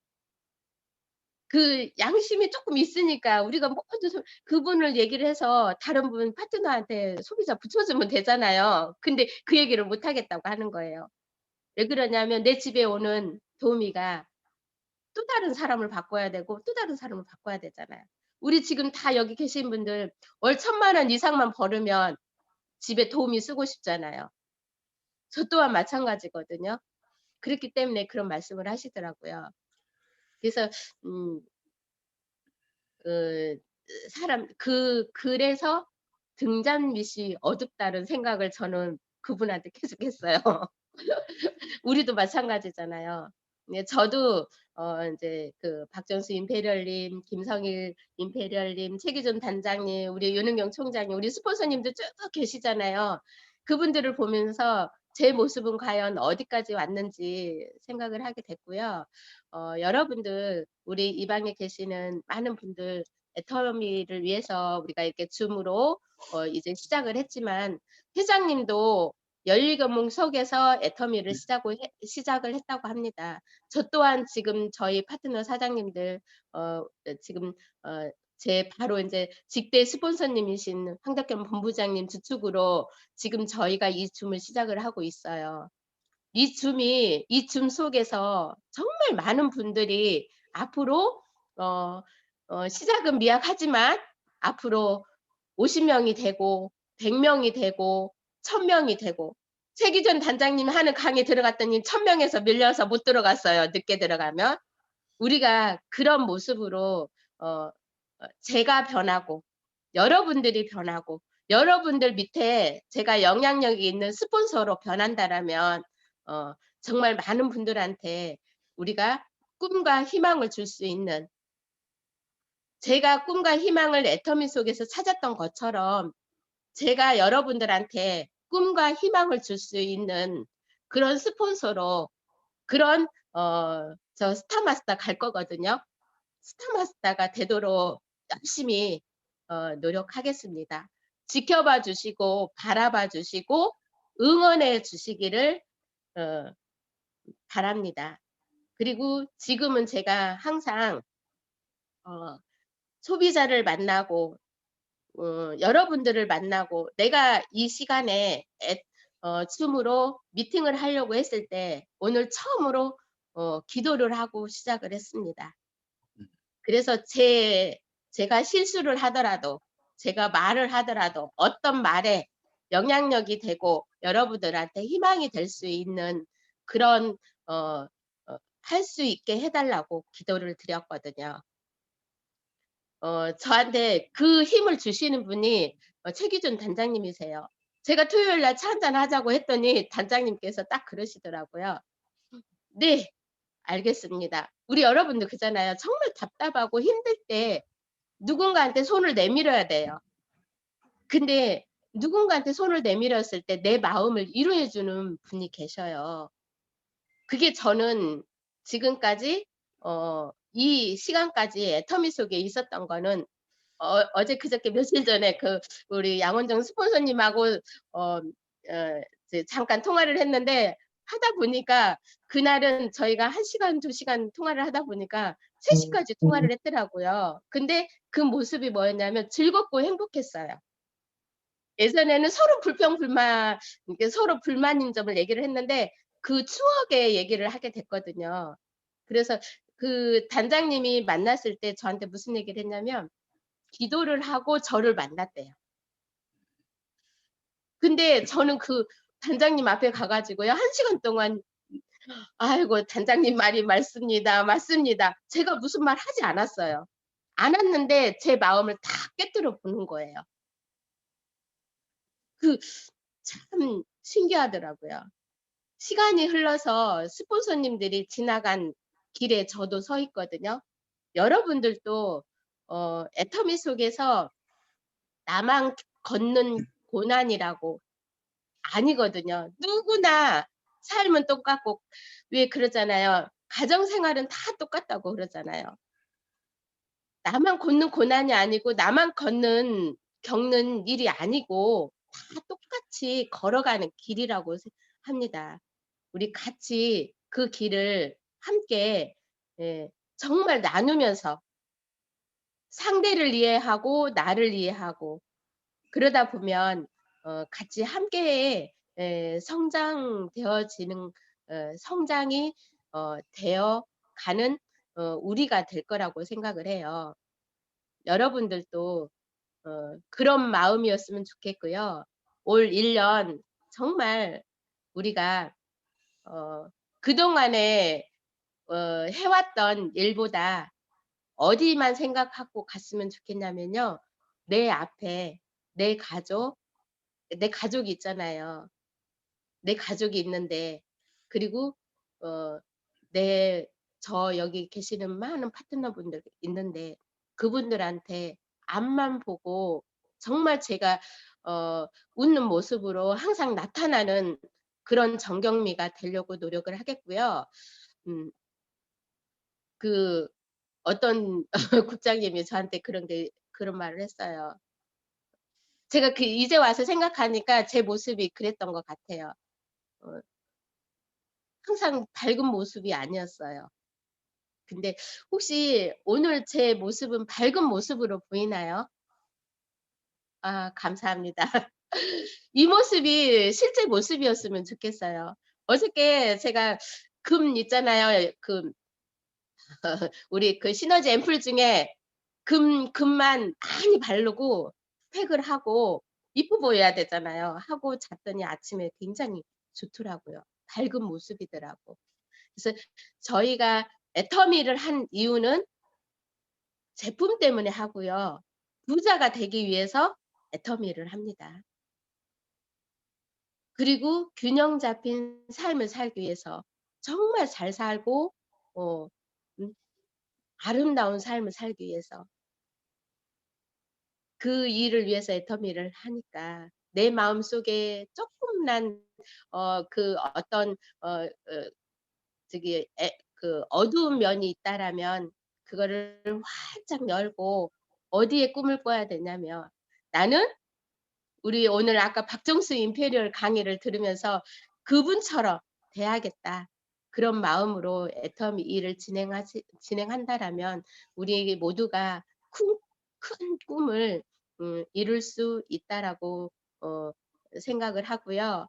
그 양심이 조금 있으니까 우리가 모두 그분을 얘기를 해서 다른 분 파트너한테 소비자 붙여주면 되잖아요. 근데 그 얘기를 못 하겠다고 하는 거예요. 왜 그러냐면 내 집에 오는 도우미가 또 다른 사람을 바꿔야 되고 또 다른 사람을 바꿔야 되잖아요. 우리 지금 다 여기 계신 분들 월 1,000만 원 이상만 벌으면 집에 도우미 쓰고 싶잖아요. 저 또한 마찬가지거든요. 그렇기 때문에 그런 말씀을 하시더라고요. 그래서 그래서 등잔빛이 어둡다는 생각을 저는 그분한테 계속 했어요. 우리도 마찬가지잖아요. 네, 저도 인제 그 박정수 임페리얼님, 김성일 임페리얼님, 최기준 단장님, 우리 윤은경 총장님, 우리 스폰서님들 쭉 계시잖아요. 그분들을 보면서 제 모습은 과연 어디까지 왔는지 생각을 하게 됐고요. 여러분들 우리 이 방에 계시는 많은 분들 애터미를 위해서 우리가 이렇게 줌으로 이제 시작을 했지만 회장님도 열리금융 속에서 애터미를 시작을 했다고 합니다. 저 또한 지금 저희 파트너 사장님들 지금 제 바로 이제 직대 스폰서님이신 황덕현 본부장님 주축으로 지금 저희가 이 줌을 시작을 하고 있어요. 이 줌 속에서 정말 많은 분들이 앞으로 시작은 미약하지만 앞으로 50명이 되고 100명이 되고 1,000명이 되고 최기준 단장님 하는 강의 들어갔더니 1,000명에서 밀려서 못 들어갔어요. 늦게 들어가면. 우리가 그런 모습으로 제가 변하고 여러분들이 변하고 여러분들 밑에 제가 영향력이 있는 스폰서로 변한다라면 정말 많은 분들한테 우리가 꿈과 희망을 줄 수 있는 제가 꿈과 희망을 애터미 속에서 찾았던 것처럼 제가 여러분들한테 꿈과 희망을 줄 수 있는 그런 스폰서로 그런 저 스타마스터 갈 거거든요. 스타마스터가 되도록 열심히 노력하겠습니다. 지켜봐 주시고 바라봐 주시고 응원해 주시기를 바랍니다. 그리고 지금은 제가 항상 소비자를 만나고 여러분들을 만나고 내가 이 시간에 줌으로 미팅을 하려고 했을 때 오늘 처음으로 기도를 하고 시작을 했습니다. 그래서 제 제가 실수를 하더라도, 제가 말을 하더라도 어떤 말에 영향력이 되고 여러분들한테 희망이 될 수 있는 그런 할 수 있게 해달라고 기도를 드렸거든요. 저한테 그 힘을 주시는 분이 최기준 단장님이세요. 제가 토요일 날 차 한잔 하자고 했더니 단장님께서 딱 그러시더라고요. 네, 알겠습니다. 우리 여러분도 그잖아요. 정말 답답하고 힘들 때 누군가한테 손을 내밀어야 돼요. 근데 누군가한테 손을 내밀었을 때 내 마음을 위로해 주는 분이 계셔요. 그게 저는 지금까지 이 시간까지 애터미 속에 있었던 거는 어제 그저께 며칠 전에 그 우리 양원정 스폰서님하고 이제 잠깐 통화를 했는데 하다 보니까 그날은 저희가 1시간, 2시간 통화를 하다 보니까 3시까지 통화를 했더라고요. 근데 그 모습이 뭐였냐면 즐겁고 행복했어요. 예전에는 서로 불평불만, 이렇게 서로 불만인 점을 얘기를 했는데 그 추억의 얘기를 하게 됐거든요. 그래서 그 단장님이 만났을 때 저한테 무슨 얘기를 했냐면 기도를 하고 저를 만났대요. 근데 저는 그 단장님 앞에 가가지고요. 1시간 동안 아이고 단장님 말이 맞습니다. 맞습니다. 제가 무슨 말 하지 않았어요. 않았는데 제 마음을 다 꿰뚫어 보는 거예요. 그 참 신기하더라고요. 시간이 흘러서 스폰서님들이 지나간 길에 저도 서 있거든요. 여러분들도 애터미 속에서 나만 걷는 고난이라고 아니거든요. 누구나 삶은 똑같고 왜 그러잖아요. 가정생활은 다 똑같다고 그러잖아요. 나만 걷는 고난이 아니고 나만 겪는 일이 아니고 다 똑같이 걸어가는 길이라고 합니다. 우리 같이 그 길을 함께 정말 나누면서 상대를 이해하고 나를 이해하고 그러다 보면 같이 함께 성장되어지는 성장이 되어 가는 우리가 될 거라고 생각을 해요. 여러분들도 그런 마음이었으면 좋겠고요. 올 1년 정말 우리가 그동안에 해왔던 일보다 어디만 생각하고 갔으면 좋겠냐면요. 내 앞에 내 가족이 있잖아요. 내 가족이 있는데 그리고 저 여기 계시는 많은 파트너분들 있는데 그분들한테 앞만 보고 정말 제가 웃는 모습으로 항상 나타나는 그런 정경미가 되려고 노력을 하겠고요. 그 어떤 국장님이 저한테 그런 말을 했어요. 제가 이제 와서 생각하니까 제 모습이 그랬던 것 같아요. 항상 밝은 모습이 아니었어요. 근데 혹시 오늘 제 모습은 밝은 모습으로 보이나요? 아, 감사합니다. 이 모습이 실제 모습이었으면 좋겠어요. 어저께 제가 금 있잖아요. 우리 그 시너지 앰플 중에 금만 많이 바르고 팩을 하고 이뻐 보여야 되잖아요. 하고 잤더니 아침에 굉장히 좋더라고요. 밝은 모습이더라고. 그래서 저희가 애터미를 한 이유는 제품 때문에 하고요. 부자가 되기 위해서 애터미를 합니다. 그리고 균형 잡힌 삶을 살기 위해서 정말 잘 살고 아름다운 삶을 살기 위해서 그 일을 위해서 애터미를 하니까 내 마음속에 조금난 그 어떤 그 어두운 면이 있다라면 그거를 활짝 열고 어디에 꿈을 꿔야 되냐면 나는 우리 오늘 아까 박정수 임페리얼 강의를 들으면서 그분처럼 돼야겠다. 그런 마음으로 애터미 일을 진행한다라면 우리 모두가 큰 꿈을 이룰 수 있다라고 생각을 하고요.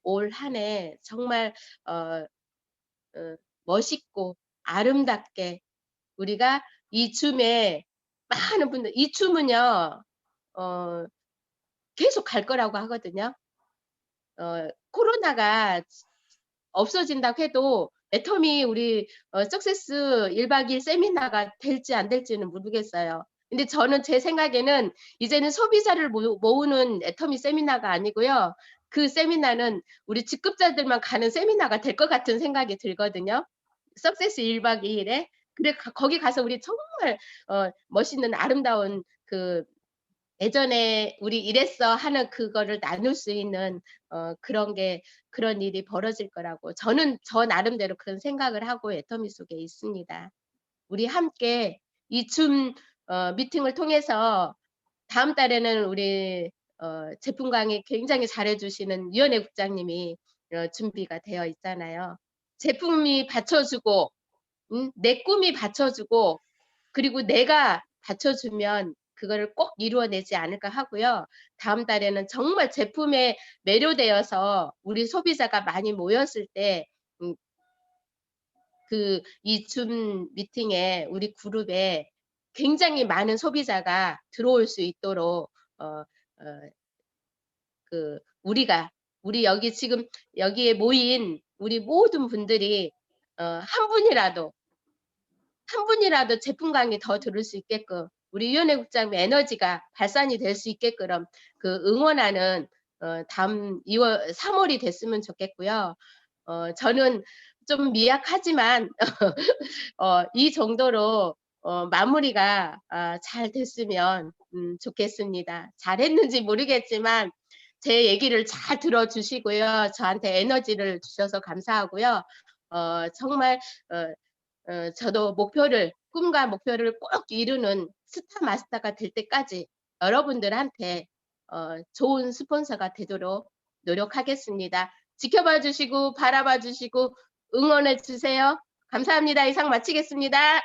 올 한 해 정말 멋있고 아름답게 우리가 이 줌에 많은 분들 이 춤은요 계속 갈 거라고 하거든요. 코로나가 없어진다고 해도 애터미 우리 석세스 1박 2일 세미나가 될지 안 될지는 모르겠어요. 근데 저는 제 생각에는 이제는 소비자를 모으는 애터미 세미나가 아니고요. 그 세미나는 우리 직급자들만 가는 세미나가 될 것 같은 생각이 들거든요. 석세스 1박 2일에. 그래 거기 가서 우리 정말 멋있는 아름다운 그 예전에 우리 이랬어 하는 그거를 나눌 수 있는 그런 일이 벌어질 거라고 저는 저 나름대로 그런 생각을 하고 애터미 속에 있습니다. 우리 함께 이 줌 미팅을 통해서 다음 달에는 우리 제품 강의 굉장히 잘해 주시는 위원회 국장님이 준비가 되어 있잖아요. 제품이 받쳐주고 내 꿈이 받쳐주고 그리고 내가 받쳐주면 그거를 꼭 이루어내지 않을까 하고요. 다음 달에는 정말 제품에 매료되어서 우리 소비자가 많이 모였을 때 이 줌 미팅에 우리 그룹에 굉장히 많은 소비자가 들어올 수 있도록 우리 여기 지금 여기에 모인 우리 모든 분들이 한 분이라도 제품 강의 더 들을 수 있게끔 우리 위원회 국장님 에너지가 발산이 될 수 있게끔 그 응원하는 다음 3월이 됐으면 좋겠고요. 저는 좀 미약하지만 이 정도로 마무리가 잘 됐으면 좋겠습니다. 잘했는지 모르겠지만 제 얘기를 잘 들어주시고요. 저한테 에너지를 주셔서 감사하고요. 정말 저도 꿈과 목표를 꼭 이루는 스타 마스터가 될 때까지 여러분들한테 좋은 스폰서가 되도록 노력하겠습니다. 지켜봐 주시고 바라봐 주시고 응원해 주세요. 감사합니다. 이상 마치겠습니다.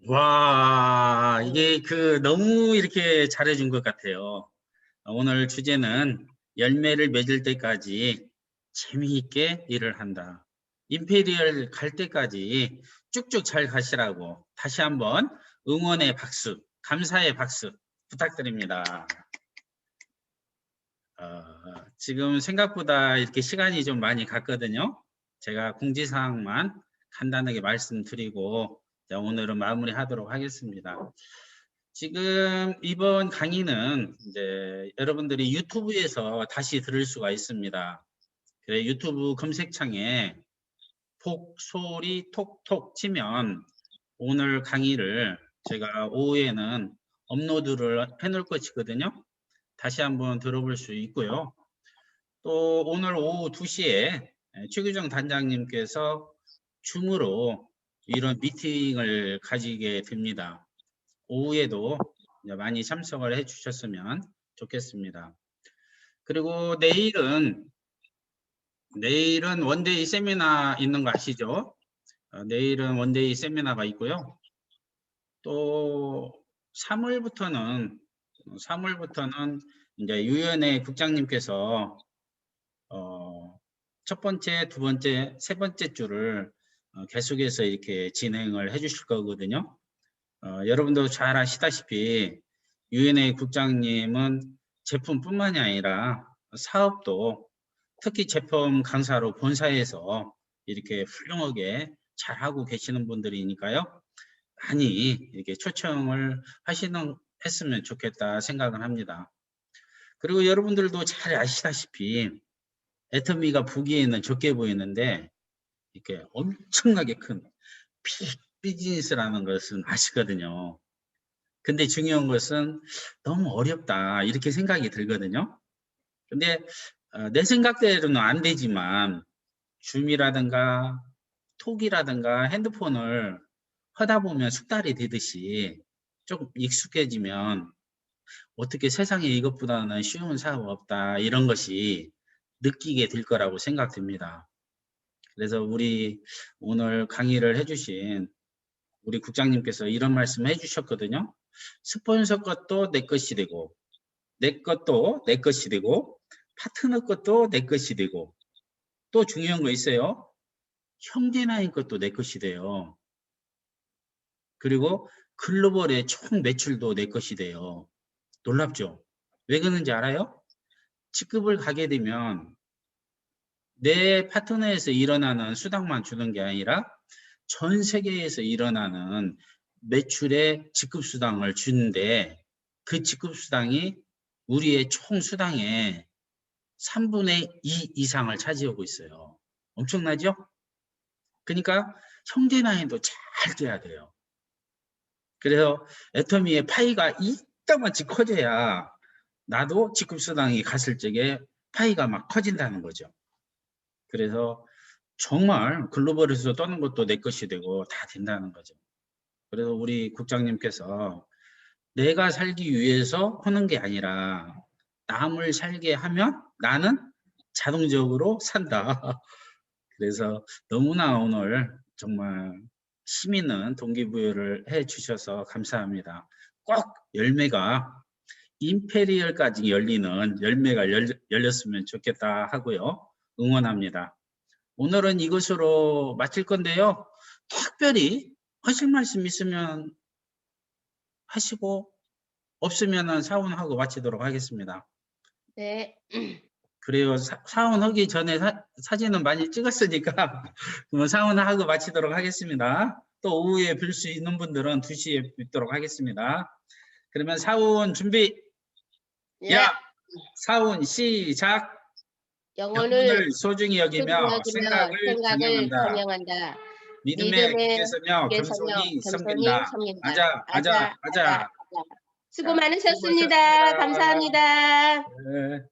와, 이게 너무 이렇게 잘해준 것 같아요. 오늘 주제는 열매를 맺을 때까지 재미있게 일을 한다. 임페리얼 갈 때까지 쭉쭉 잘 가시라고 다시 한번 응원의 박수, 감사의 박수 부탁드립니다. 지금 생각보다 이렇게 시간이 좀 많이 갔거든요. 제가 공지사항만 간단하게 말씀드리고 오늘은 마무리하도록 하겠습니다. 지금 이번 강의는 이제 여러분들이 유튜브에서 다시 들을 수가 있습니다. 그래, 유튜브 검색창에 폭소리 톡톡 치면 오늘 강의를 제가 오후에는 업로드를 해놓을 것이거든요. 다시 한번 들어볼 수 있고요. 또 오늘 오후 2시에 최규정 단장님께서 줌으로 이런 미팅을 가지게 됩니다. 오후에도 많이 참석을 해 주셨으면 좋겠습니다. 그리고 내일은 원데이 세미나 있는 거 아시죠? 내일은 원데이 세미나가 있고요. 또 3월부터는 이제 유연회 국장님께서 첫 번째, 두 번째, 세 번째 주를 계속해서 이렇게 진행을 해 주실 거거든요. 여러분도 잘 아시다시피 유엔의 국장님은 제품뿐만이 아니라 사업도 특히 제품 강사로 본사에서 이렇게 훌륭하게 잘하고 계시는 분들이니까요. 많이 이렇게 초청을 했으면 좋겠다 생각을 합니다. 그리고 여러분들도 잘 아시다시피 애터미가 보기에는 적게 보이는데 이렇게 엄청나게 큰 비즈니스라는 것은 아시거든요. 근데 중요한 것은 너무 어렵다 이렇게 생각이 들거든요. 근데 내 생각대로는 안 되지만 줌이라든가 톡이라든가 핸드폰을 하다 보면 숙달이 되듯이 좀 익숙해지면 어떻게 세상에 이것보다는 쉬운 사업 없다 이런 것이 느끼게 될 거라고 생각됩니다. 그래서 우리 오늘 강의를 해주신 우리 국장님께서 이런 말씀 해주셨거든요. 스폰서 것도 내 것이 되고 내 것도 내 것이 되고 파트너 것도 내 것이 되고 또 중요한 거 있어요. 형제나인 것도 내 것이 돼요. 그리고 글로벌의 총 매출도 내 것이 돼요. 놀랍죠? 왜 그런지 알아요? 직급을 가게 되면 내 파트너에서 일어나는 수당만 주는 게 아니라 전 세계에서 일어나는 매출의 직급 수당을 주는데 그 직급 수당이 우리의 총 수당의 3분의 2 이상을 차지하고 있어요. 엄청나죠? 그러니까 형제 나이도 잘 돼야 돼요. 그래서 애터미의 파이가 이따만치 커져야 나도 직급 수당이 갔을 적에 파이가 막 커진다는 거죠. 그래서 정말 글로벌에서 떠는 것도 내 것이 되고 다 된다는 거죠. 그래서 우리 국장님께서 내가 살기 위해서 하는 게 아니라 남을 살게 하면 나는 자동적으로 산다. 그래서 너무나 오늘 정말 힘 있는 동기부여를 해 주셔서 감사합니다. 꼭 열매가 임페리얼까지 열리는 열매가 열렸으면 좋겠다 하고요. 응원합니다. 오늘은 이것으로 마칠 건데요. 특별히 하실 말씀 있으면 하시고 없으면 사원하고 마치도록 하겠습니다. 네. 그래요. 사원하기 전에 사진은 많이 찍었으니까 그러면 사원하고 마치도록 하겠습니다. 또 오후에 뵐 수 있는 분들은 2시에 뵙도록 하겠습니다. 그러면 사원 준비. 예. 야, 사원 시작. 영혼을 소중히 여기며 생각을 경영한다. 경영한다. 믿음에 굳게 서며 겸손히 섬긴다. 가자. 수고 많으셨습니다. 감사합니다. 네.